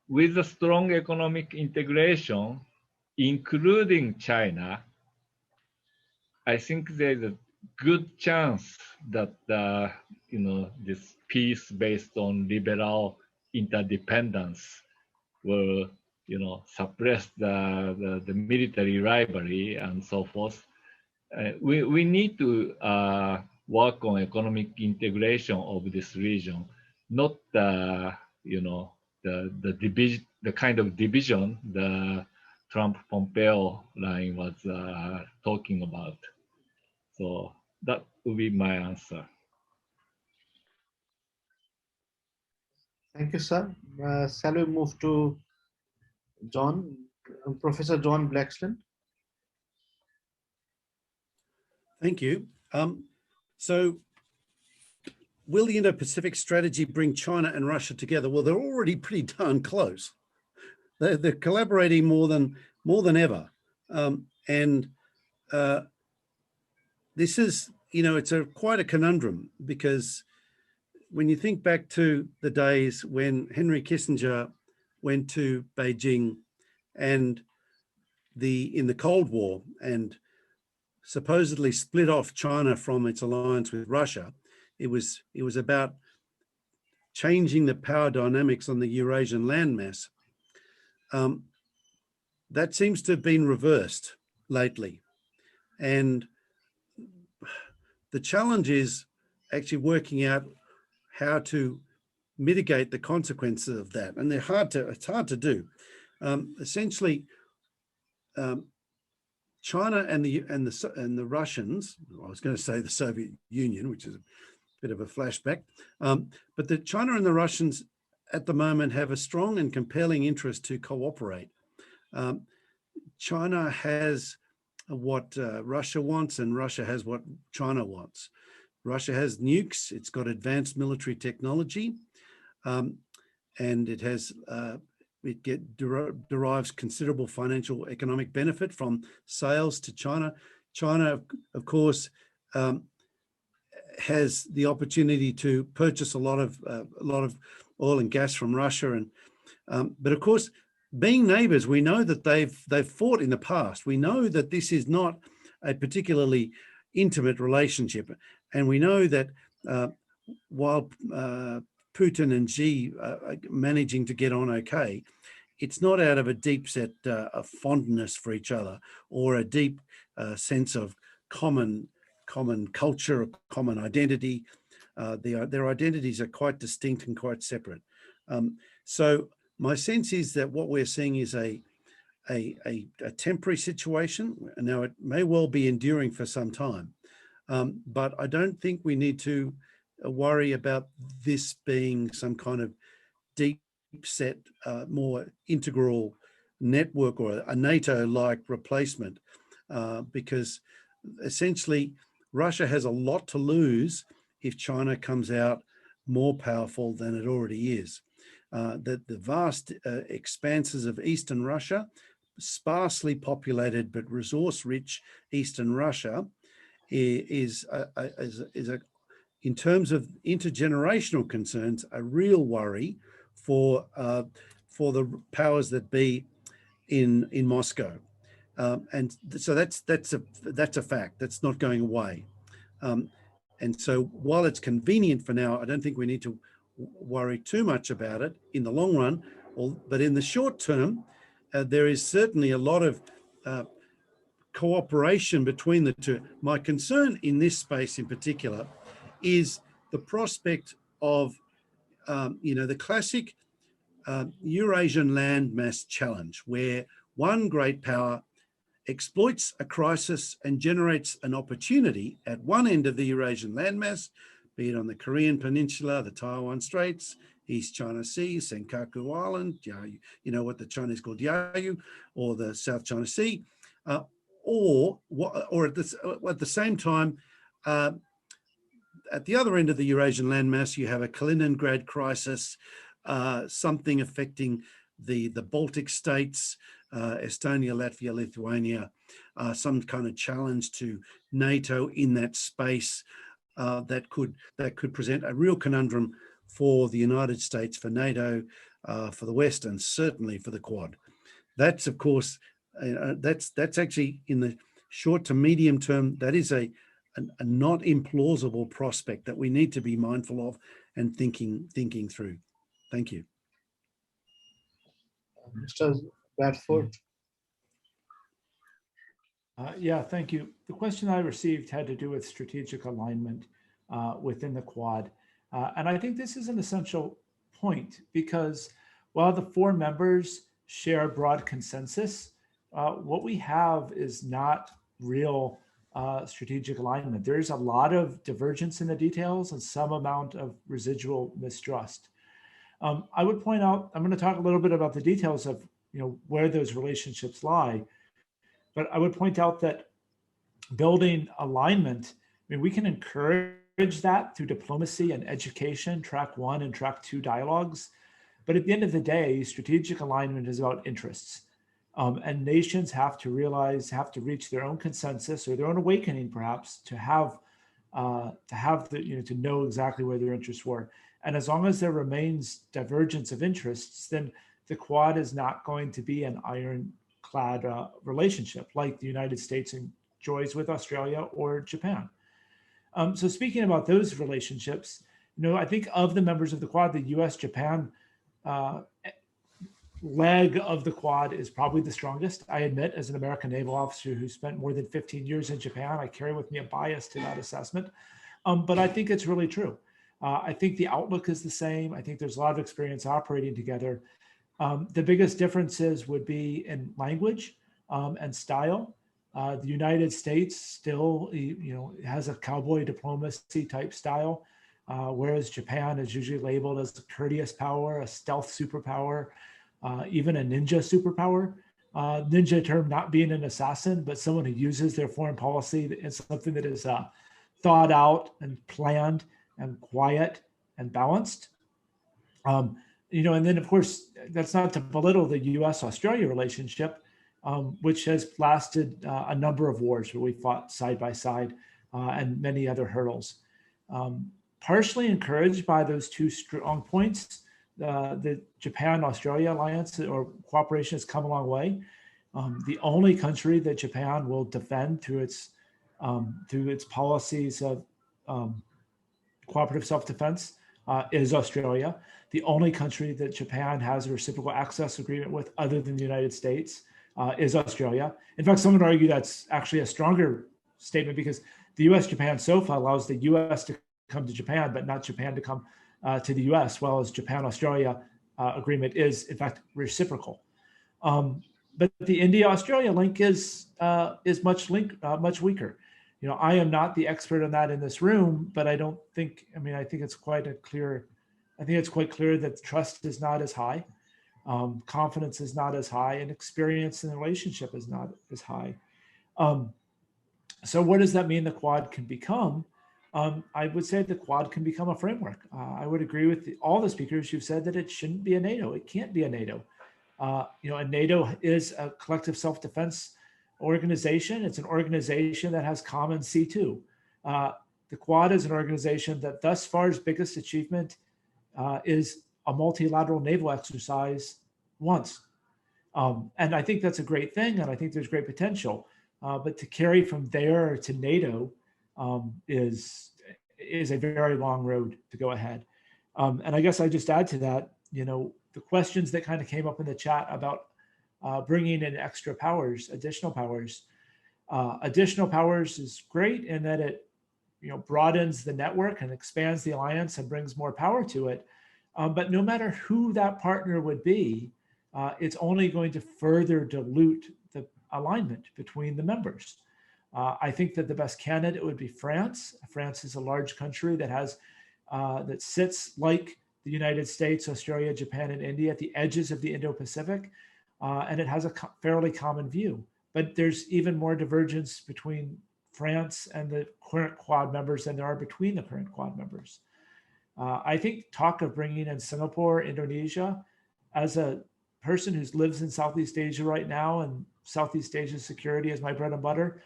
Speaker 4: with a strong economic integration, including China, I think there's a good chance that this peace based on liberal interdependence will suppress the military rivalry and so forth. We need to work on economic integration of this region, not the division, the kind of division the Trump-Pompeo line was talking about. So that would be my answer.
Speaker 1: Thank you, sir. Shall we move to Professor John Blaxland?
Speaker 5: Thank you. So will the Indo-Pacific strategy bring China and Russia together? Well, they're already pretty darn close. They're collaborating more than ever. This is, it's quite a conundrum, because when you think back to the days when Henry Kissinger went to Beijing and in the Cold War and supposedly split off China from its alliance with Russia, it was about changing the power dynamics on the Eurasian landmass. That seems to have been reversed lately. And the challenge is actually working out how to mitigate the consequences of that. And it's hard to do. Essentially, China and the Russians, I was going to say the Soviet Union, which is a bit of a flashback, but the China and the Russians at the moment have a strong and compelling interest to cooperate. China has what Russia wants, and Russia has what China wants. Russia has nukes, it's got advanced military technology, and it has derives considerable financial economic benefit from sales to China. China, of course, has the opportunity to purchase a lot of oil and gas from Russia, and but of course, being neighbours, we know that they've fought in the past. We know that this is not a particularly intimate relationship, and we know that while Putin and Xi are managing to get on okay, it's not out of a deep-set fondness for each other or a deep sense of common culture, common identity. Their identities are quite distinct and quite separate. So my sense is that what we're seeing is a temporary situation. Now, it may well be enduring for some time, but I don't think we need to worry about this being some kind of deep set, more integral network or a NATO-like replacement, because essentially Russia has a lot to lose if China comes out more powerful than it already is. The vast expanses of Eastern Russia, sparsely populated but resource-rich Eastern Russia, is in terms of intergenerational concerns, a real worry for the powers that be in Moscow, and so that's a fact. That's not going away. And so while it's convenient for now, I don't think we need to worry too much about it in the long run. But in the short term, there is certainly a lot of cooperation between the two. My concern in this space in particular is the prospect of, the classic Eurasian landmass challenge, where one great power exploits a crisis and generates an opportunity at one end of the Eurasian landmass, be it on the Korean Peninsula, the Taiwan Straits, East China Sea, Senkaku Island, you know what the Chinese call Diaoyu, or the South China Sea, or at the same time, at the other end of the Eurasian landmass, you have a Kaliningrad crisis, something affecting the Baltic states, Estonia, Latvia, Lithuania, some kind of challenge to NATO in that space that could present a real conundrum for the United States, for NATO, for the West, and certainly for the Quad. That's, of course, that's actually in the short to medium term, that is a not implausible prospect that we need to be mindful of and thinking through. Thank you.
Speaker 1: Mr. Bradford.
Speaker 3: Yeah, thank you. The question I received had to do with strategic alignment within the Quad. And I think this is an essential point, because while the four members share broad consensus, what we have is not real strategic alignment. There's a lot of divergence in the details and some amount of residual mistrust. I would point out, I'm going to talk a little bit about the details of where those relationships lie, but I would point out that building alignment, we can encourage that through diplomacy and education, track 1 and track 2 dialogues. But at the end of the day, strategic alignment is about interests. And nations have to reach their own consensus or their own awakening, perhaps, to know exactly where their interests were. And as long as there remains divergence of interests, then the Quad is not going to be an ironclad ironclad relationship like the United States enjoys with Australia or Japan. So speaking about those relationships, I think of the members of the Quad, the US-Japan leg of the Quad is probably the strongest. I admit, as an American naval officer who spent more than 15 years in Japan, I carry with me a bias to that assessment. But I think it's really true. I think the outlook is the same. I think there's a lot of experience operating together. The biggest differences would be in language and style. The United States still, has a cowboy diplomacy type style, whereas Japan is usually labeled as a courteous power, a stealth superpower, even a ninja superpower. Ninja term not being an assassin, but someone who uses their foreign policy in something that is thought out and planned and quiet and balanced. And then of course, that's not to belittle the US-Australia relationship, which has lasted a number of wars where we fought side by side and many other hurdles. Partially encouraged by those two strong points, the Japan-Australia alliance or cooperation has come a long way. The only country that Japan will defend through its policies of cooperative self-defense is Australia. The only country that Japan has a reciprocal access agreement with other than the United States is Australia. In fact, some would argue that's actually a stronger statement because the US-Japan SOFA allows the US to come to Japan, but not Japan to come to the US, while as Japan-Australia agreement is in fact reciprocal. But the India-Australia link is much weaker. I am not the expert on that in this room, but I think it's quite clear that trust is not as high, confidence is not as high, and experience in the relationship is not as high. So what does that mean the Quad can become? I would say the Quad can become a framework. I would agree with all the speakers who've said that it shouldn't be a NATO. It can't be a NATO. A NATO is a collective self-defense organization. It's an organization that has common C2. The Quad is an organization that thus far's biggest achievement is a multilateral naval exercise once. And I think that's a great thing, and I think there's great potential. But to carry from there to NATO is a very long road to go ahead. And I guess I just add to that, the questions that kind of came up in the chat about bringing in extra powers, additional powers. Additional powers is great in that it broadens the network and expands the alliance and brings more power to it. But no matter who that partner would be, it's only going to further dilute the alignment between the members. I think that the best candidate would be France. France is a large country that has that sits like the United States, Australia, Japan, and India at the edges of the Indo-Pacific, and it has a fairly common view. But there's even more divergence between France and the current Quad members than there are between the current Quad members. I think talk of bringing in Singapore, Indonesia, as a person who lives in Southeast Asia right now, and Southeast Asia security is my bread and butter,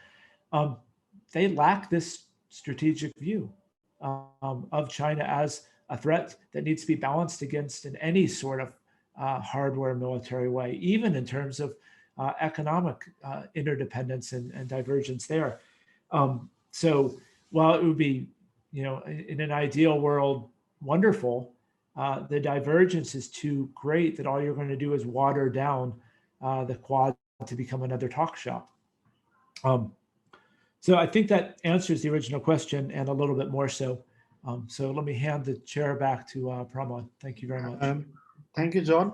Speaker 3: they lack this strategic view of China as a threat that needs to be balanced against in any sort of hardware military way, even in terms of economic interdependence and divergence there. So while it would be, in an ideal world, wonderful, the divergence is too great that all you're going to do is water down the Quad to become another talk shop. So I think that answers the original question and a little bit more so. So let me hand the chair back to Pramod. Thank you very much.
Speaker 1: Thank you, John.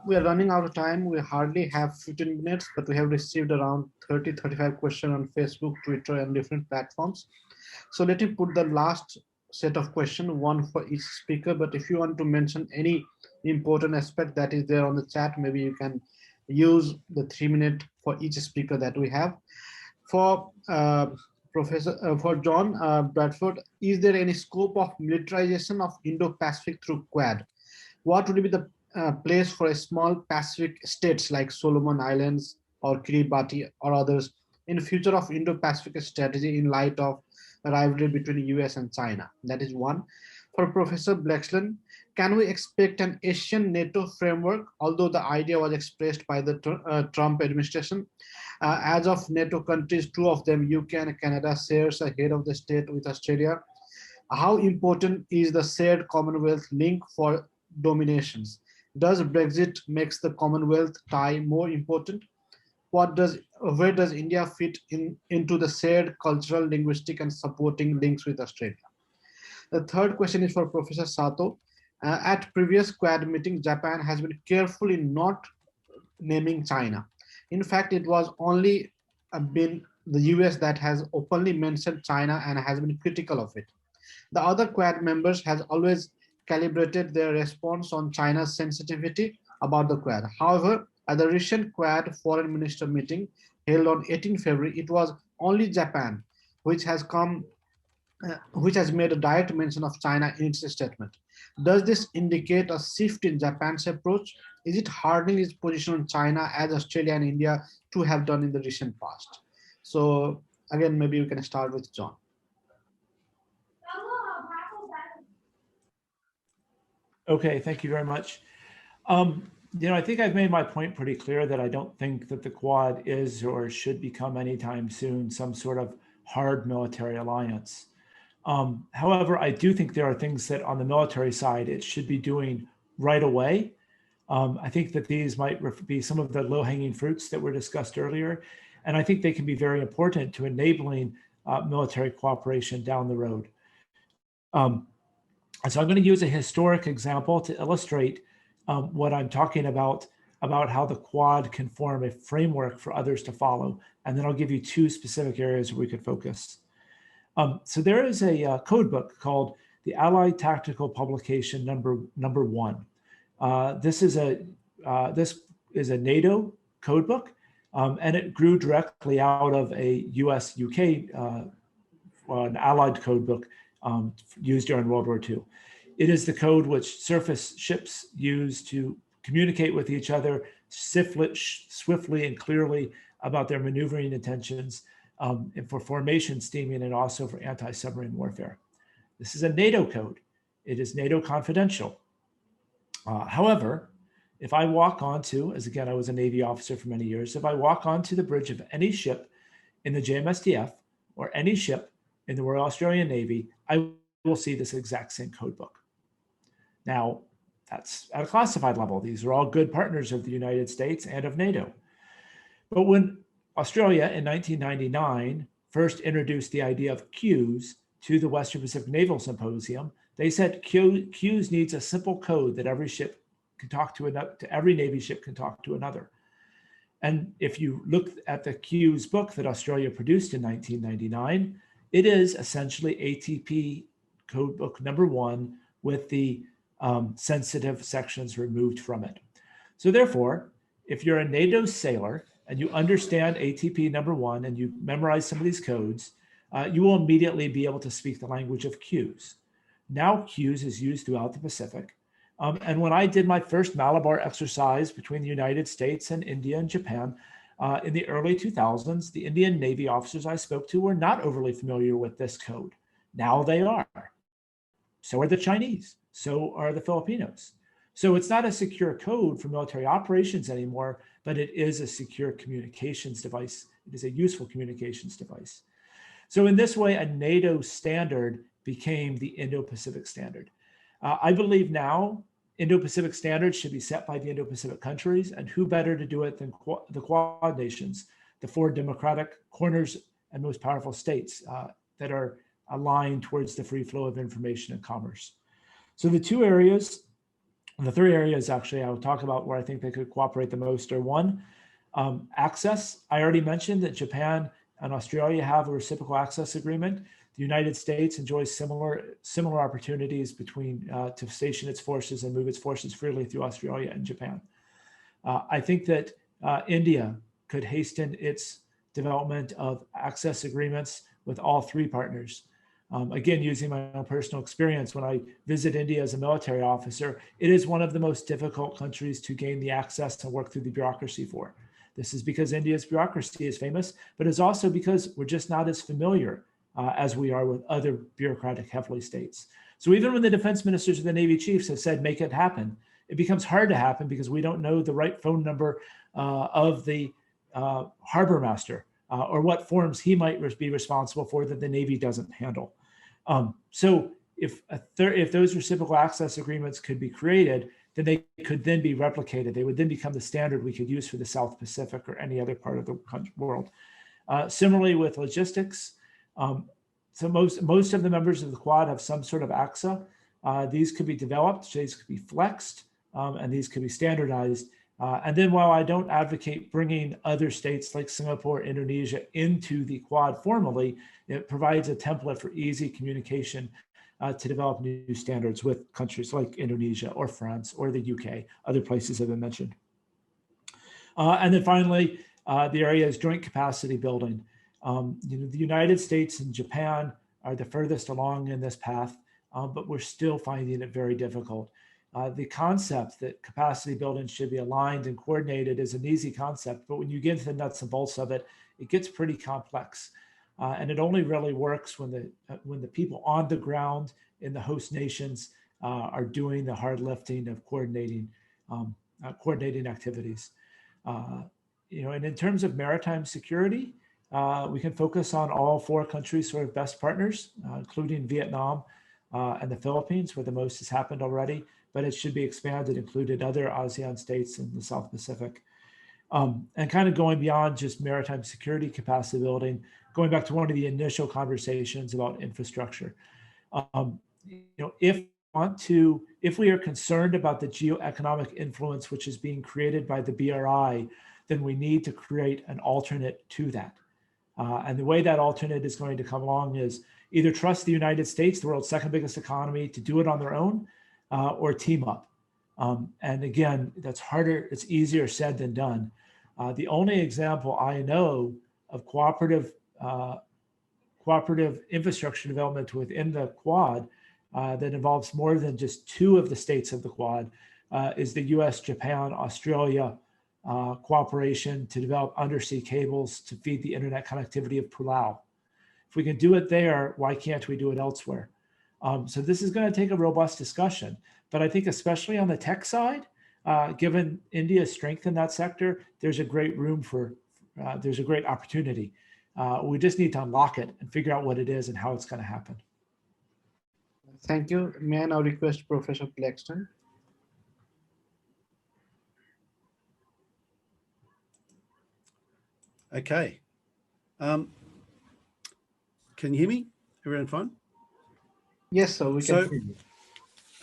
Speaker 1: We are running out of time. We hardly have 15 minutes, but we have received around 35 questions on Facebook, Twitter, and different platforms. So let me put the last set of questions, one for each speaker. But if you want to mention any important aspect that is there on the chat, maybe you can use the 3 minutes for each speaker that we have. For for John Bradford, is there any scope of militarization of Indo-Pacific through Quad? What would be the place for a small Pacific states like Solomon Islands or Kiribati or others in future of Indo-Pacific strategy in light of rivalry between US and China? That is one. For Professor Blaxland, can we expect an Asian NATO framework, although the idea was expressed by the Trump administration? As of NATO countries, 2 of them, UK and Canada, shares a head of the state with Australia. How important is the shared Commonwealth link for dominations? Does Brexit makes the Commonwealth tie more important? Where does India fit into the shared cultural, linguistic, and supporting links with Australia? The third question is for Professor Sato. At previous Quad meetings, Japan has been carefully not naming China. In fact, it was only been the US that has openly mentioned China and has been critical of it. The other Quad members has always calibrated their response on China's sensitivity about the Quad. However, at the recent Quad foreign minister meeting held on 18 February, it was only Japan which has made a direct mention of China in its statement. Does this indicate a shift in Japan's approach? Is it hardening its position on China as Australia and India too have done in the recent past? So again, maybe we can start with John.
Speaker 3: Okay, thank you very much. I think I've made my point pretty clear that I don't think that the Quad is or should become anytime soon some sort of hard military alliance. However, I do think there are things that on the military side it should be doing right away. I think that these might be some of the low-hanging fruits that were discussed earlier, and I think they can be very important to enabling military cooperation down the road. So I'm going to use a historic example to illustrate what I'm talking about how the Quad can form a framework for others to follow, and then I'll give you 2 specific areas where we could focus. So there is a code book called the Allied Tactical Publication number 1. This is a NATO code book, and it grew directly out of a US-UK an Allied code book used during World War II. It is the code which surface ships use to communicate with each other swiftly and clearly about their maneuvering intentions, and for formation steaming, and also for anti-submarine warfare. This is a NATO code. It is NATO confidential. However, if I walk onto, as again, I was a Navy officer for many years, if I walk onto the bridge of any ship in the JMSDF or any ship in the Royal Australian Navy, I will see this exact same code book. Now, that's at a classified level. These are all good partners of the United States and of NATO. But when Australia in 1999 first introduced the idea of queues to the Western Pacific Naval Symposium, they said queues needs a simple code that every ship can talk to another, every Navy ship can talk to another. And if you look at the queues book that Australia produced in 1999, it is essentially ATP code book number 1 with the sensitive sections removed from it. So therefore, if you're a NATO sailor and you understand ATP number 1 and you memorize some of these codes, you will immediately be able to speak the language of queues. Now queues is used throughout the Pacific. And when I did my first Malabar exercise between the United States and India and Japan in the early 2000s, the Indian Navy officers I spoke to were not overly familiar with this code. Now they are. So are the Chinese. So are the Filipinos. So it's not a secure code for military operations anymore, but it is a secure communications device. It is a useful communications device. So in this way, a NATO standard became the Indo-Pacific standard. I believe now Indo-Pacific standards should be set by the Indo-Pacific countries, and who better to do it than the Quad nations, the 4 democratic corners and most powerful states that are aligned towards the free flow of information and commerce. So the 3 areas actually I will talk about where I think they could cooperate the most are 1, access. I already mentioned that Japan and Australia have a reciprocal access agreement. The United States enjoys similar opportunities to station its forces and move its forces freely through Australia and Japan. I think that India could hasten its development of access agreements with all 3 partners. Again, using my own personal experience, when I visit India as a military officer, it is one of the most difficult countries to gain the access and work through the bureaucracy for. This is because India's bureaucracy is famous, but it's also because we're just not as familiar as we are with other bureaucratic heavily states. So even when the defense ministers and the Navy chiefs have said, make it happen, it becomes hard to happen because we don't know the right phone number of the harbor master or what forms he might be responsible for that the Navy doesn't handle. So if those reciprocal access agreements could be created, then they could then be replicated. They would then become the standard we could use for the South Pacific or any other part of the world. Similarly with logistics, so most of the members of the Quad have some sort of AXA. These could be developed, these could be flexed, and these could be standardized. And then while I don't advocate bringing other states like Singapore, Indonesia into the Quad formally, it provides a template for easy communication to develop new standards with countries like Indonesia or France or the UK, other places have been mentioned. And then finally, the area is joint capacity building. The United States and Japan are the furthest along in this path, but we're still finding it very difficult. The concept that capacity building should be aligned and coordinated is an easy concept, but when you get into the nuts and bolts of it, it gets pretty complex. And it only really works when the people on the ground in the host nations are doing the hard lifting of coordinating activities. And in terms of maritime security, we can focus on all 4 countries sort of best partners, including Vietnam and the Philippines, where the most has happened already, but it should be expanded, included other ASEAN states in the South Pacific. And kind of going beyond just maritime security capacity building, going back to one of the initial conversations about infrastructure. If we are concerned about the geoeconomic influence which is being created by the BRI, then we need to create an alternate to that. And the way that alternate is going to come along is either trust the United States, the world's 2nd biggest economy, to do it on their own, or team up. And again, that's harder, it's easier said than done. The only example I know of cooperative infrastructure development within the Quad that involves more than just 2 of the states of the Quad is the US, Japan, Australia cooperation to develop undersea cables to feed the internet connectivity of Palau. If we can do it there, why can't we do it elsewhere? So this is going to take a robust discussion, but I think especially on the tech side, given India's strength in that sector, there's a great room for, there's a great opportunity. We just need to unlock it and figure out what it is and how it's going to happen.
Speaker 1: Thank you. May I now request Professor Claxton?
Speaker 5: Okay. Can you hear me? Everyone fine?
Speaker 1: Yes, sir, we can hear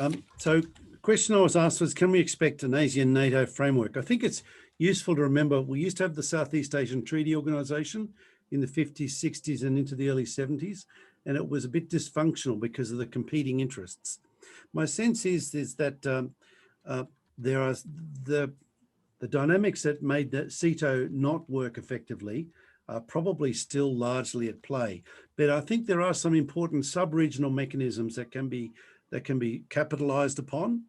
Speaker 1: you.
Speaker 5: So the question I was asked was, can we expect an ASEAN NATO framework? I think it's useful to remember we used to have the Southeast Asian Treaty Organization in the 50s, 60s, and into the early 70s, and it was a bit dysfunctional because of the competing interests. My sense is that there are the dynamics that made that CETO not work effectively are probably still largely at play. But I think there are some important sub-regional mechanisms that can be capitalized upon.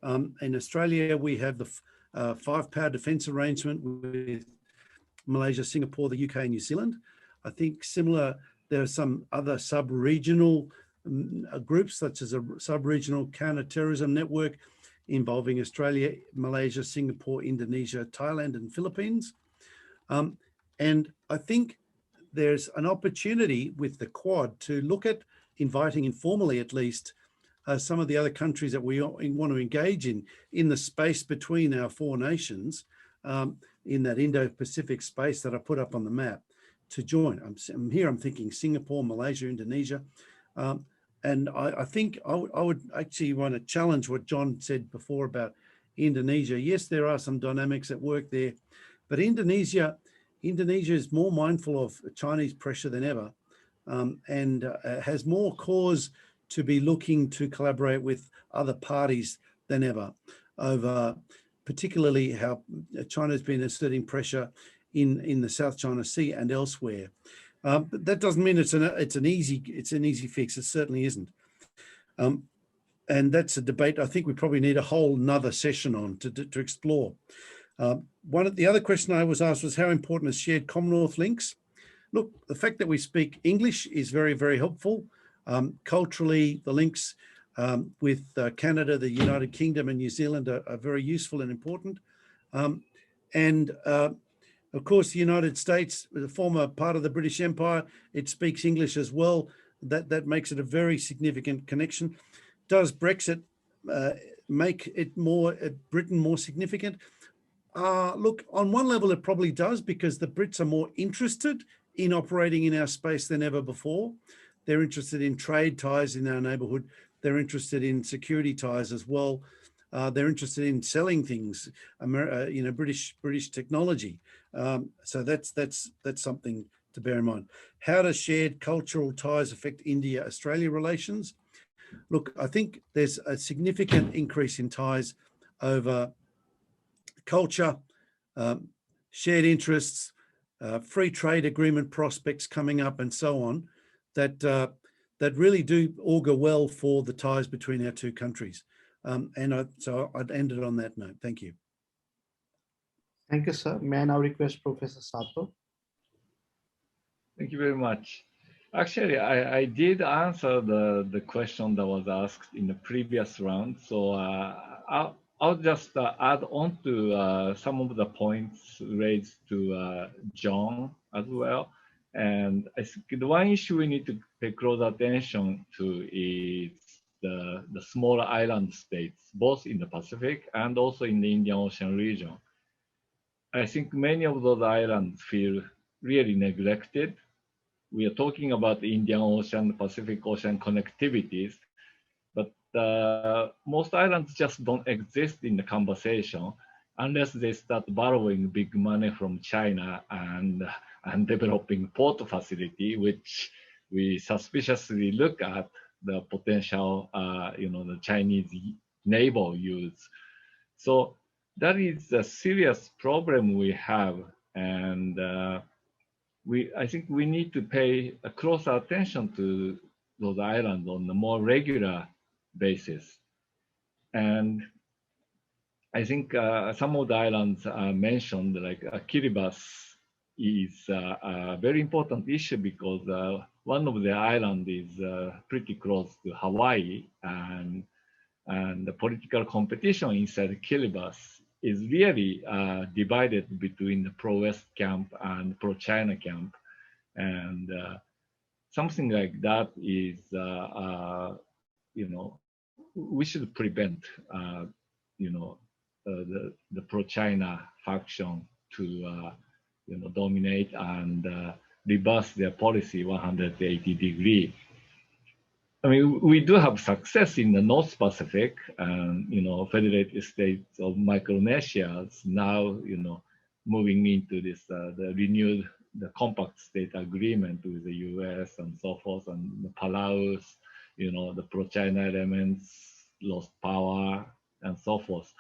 Speaker 5: In Australia, we have the 5-power defence arrangement with Malaysia, Singapore, the UK, and New Zealand. I think similar, there are some other sub-regional groups, such as a sub-regional counter-terrorism network involving Australia, Malaysia, Singapore, Indonesia, Thailand, and Philippines. And I think there's an opportunity with the Quad to look at inviting informally, at least, some of the other countries that we want to engage in the space between our 4 nations, in that Indo-Pacific space that I put up on the map, to join. I'm thinking Singapore, Malaysia, Indonesia. And I think I would actually want to challenge what John said before about Indonesia. Yes, there are some dynamics at work there, but Indonesia is more mindful of Chinese pressure than ever, and has more cause to be looking to collaborate with other parties than ever over particularly how China's been asserting pressure in the South China Sea and elsewhere. But that doesn't mean it's an easy fix. It certainly isn't. And that's a debate I think we probably need a whole nother session on to explore. One of the other question I was asked was, how important is shared Commonwealth links? Look, the fact that we speak English is very, very helpful. Culturally, the links with Canada, the United Kingdom and New Zealand are very useful and important. Of course, the United States, the former part of the British Empire, it speaks English as well. That makes it a very significant connection. Does Brexit make it Britain more significant? Look, on one level, it probably does, because the Brits are more interested in operating in our space than ever before. They're interested in trade ties in our neighbourhood. They're interested in security ties as well. They're interested in selling things, British technology. So that's something to bear in mind. How does shared cultural ties affect India-Australia relations? Look, I think there's a significant increase in ties over culture, shared interests, free trade agreement prospects coming up, and so on, that really do augur well for the ties between our two countries. So I'd end it on that note. Thank you.
Speaker 1: Thank you, sir. May I now request Professor Sato?
Speaker 4: Thank you very much. Actually, I did answer the question that was asked in the previous round. So I'll just add on to some of the points raised to John as well. And I think the one issue we need to pay close attention to is the smaller island states, both in the Pacific and also in the Indian Ocean region. I think many of those islands feel really neglected. We are talking about the Indian Ocean, Pacific Ocean connectivities, but most islands just don't exist in the conversation unless they start borrowing big money from China and developing port facility, which we suspiciously look at the potential, the Chinese naval use. So that is a serious problem we have, and I think we need to pay a closer attention to those islands on a more regular basis. And I think some of the islands mentioned, like Kiribati, is a very important issue because one of the islands is pretty close to Hawaii, and the political competition inside Kiribati is really divided between the pro-West camp and pro-China camp. And something like that is, we should prevent, the pro-China faction to, dominate and reverse their policy 180 degrees. I mean, we do have success in the North Pacific, and Federated States of Micronesia is now, moving into this the compact state agreement with the U.S. and so forth, and the Palau, the pro-China elements lost power and so forth.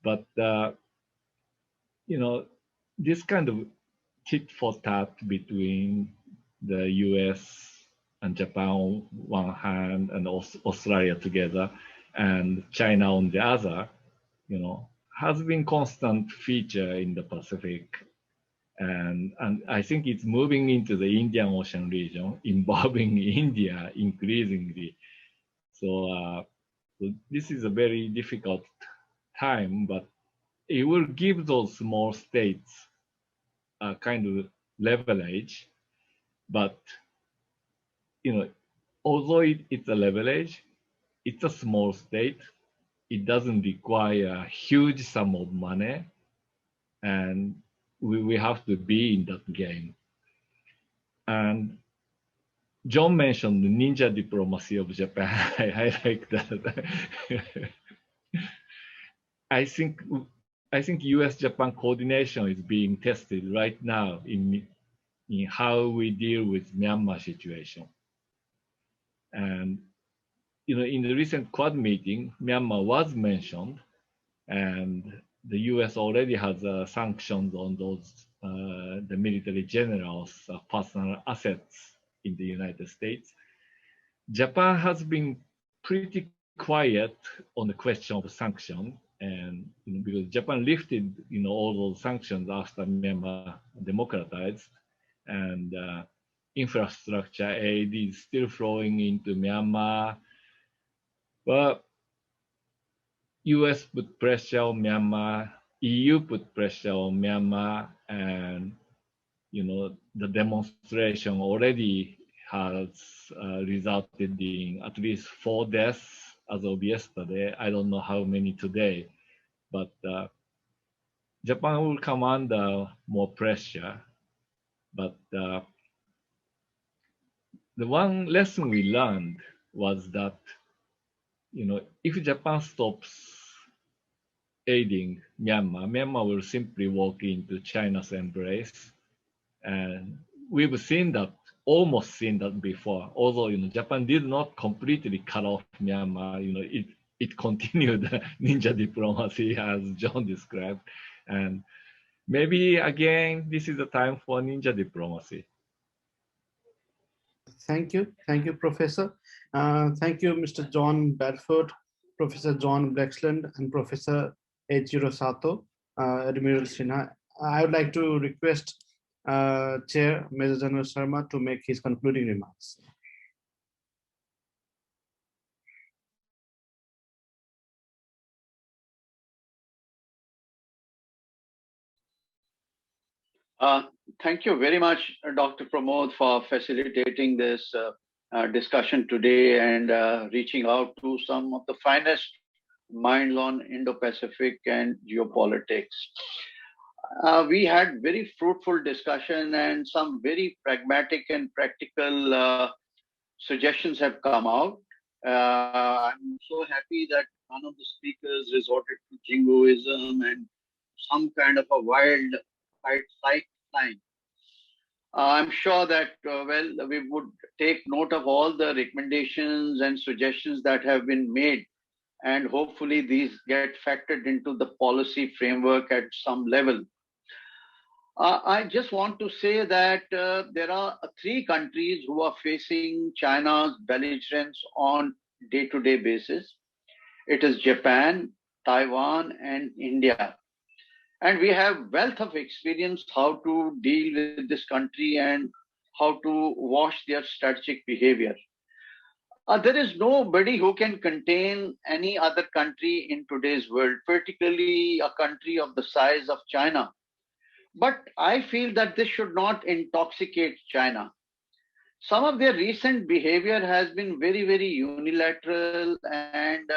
Speaker 4: But this kind of tit for tat between the U.S. and Japan on one hand, and Australia together, and China on the other, has been constant feature in the Pacific. And I think it's moving into the Indian Ocean region, involving India increasingly. So this is a very difficult time, but it will give those small states a kind of leverage. But although it's a leverage, it's a small state. It doesn't require a huge sum of money, and we have to be in that game. And John mentioned the ninja diplomacy of Japan. I like that. I think US-Japan coordination is being tested right now in how we deal with Myanmar situation. And in the recent Quad meeting, Myanmar was mentioned, and the US already has sanctions on those the military generals' personal assets in the United States. Japan has been pretty quiet on the question of sanctions, and because Japan lifted all those sanctions after Myanmar democratized, and infrastructure aid is still flowing into Myanmar. But US put pressure on Myanmar, EU put pressure on Myanmar, and the demonstration already has resulted in at least 4 deaths as of yesterday. I don't know how many today, but Japan will come under more pressure. But the one lesson we learned was that, if Japan stops aiding Myanmar, Myanmar will simply walk into China's embrace. And we've almost seen that before. Although, Japan did not completely cut off Myanmar, it continued ninja diplomacy as John described. And maybe again, this is the time for ninja diplomacy.
Speaker 1: Thank you, Professor. Thank you, Mr. John Bradford, Professor John Blexland, and Professor Eiichiro Sato, Admiral Sinha. I would like to request Chair Major General Sharma to make his concluding remarks.
Speaker 2: Thank you very much, Dr. Pramod, for facilitating this discussion today and reaching out to some of the finest minds on Indo-Pacific and geopolitics. We had very fruitful discussion and some very pragmatic and practical suggestions have come out. I'm so happy that none of the speakers resorted to jingoism and some kind of a wild sight line. I'm sure that, we would take note of all the recommendations and suggestions that have been made, and hopefully these get factored into the policy framework at some level. I just want to say that there are 3 countries who are facing China's belligerence on day-to-day basis. It is Japan, Taiwan, and India. And we have wealth of experience how to deal with this country and how to wash their strategic behavior. There is nobody who can contain any other country in today's world, particularly a country of the size of China. But I feel that this should not intoxicate China. Some of their recent behavior has been very, very unilateral and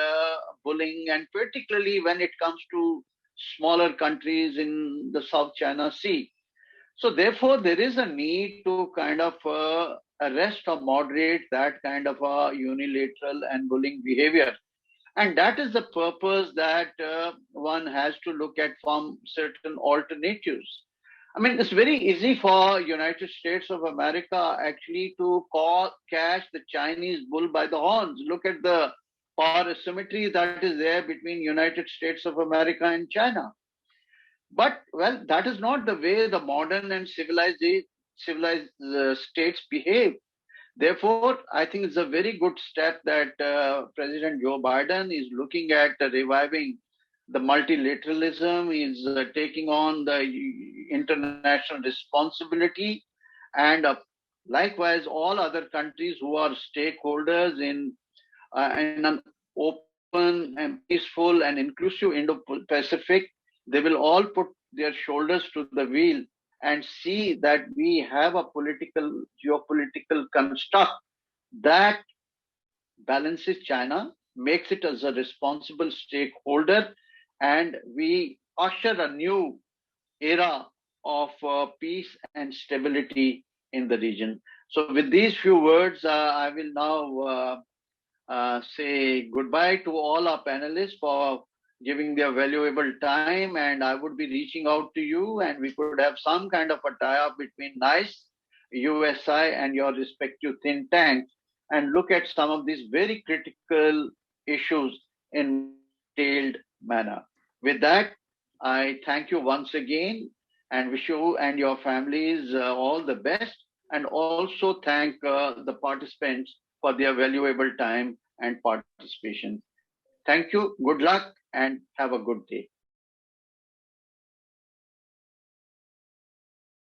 Speaker 2: bullying, and particularly when it comes to smaller countries in the South China Sea. So therefore, there is a need to kind of arrest or moderate that kind of a unilateral and bullying behavior. And that is the purpose that one has to look at from certain alternatives. I mean, it's very easy for United States of America actually to catch the Chinese bull by the horns. Look at the power asymmetry that is there between United States of America and China. But, well, that is not the way the modern and civilized states behave. Therefore, I think it's a very good step that President Joe Biden is looking at reviving the multilateralism, is taking on the international responsibility, and likewise all other countries who are stakeholders in an open and peaceful and inclusive Indo-Pacific, they will all put their shoulders to the wheel and see that we have a geopolitical construct that balances China, makes it as a responsible stakeholder, and we usher a new era of peace and stability in the region. So with these few words, I will now say goodbye to all our panelists for giving their valuable time, and I would be reaching out to you, and we could have some kind of a tie-up between NIICE, USI, and your respective think tanks, and look at some of these very critical issues in a detailed manner. With that, I thank you once again and wish you and your families all the best, and also thank the participants for their valuable time and participation. Thank you, good luck, and have a good day.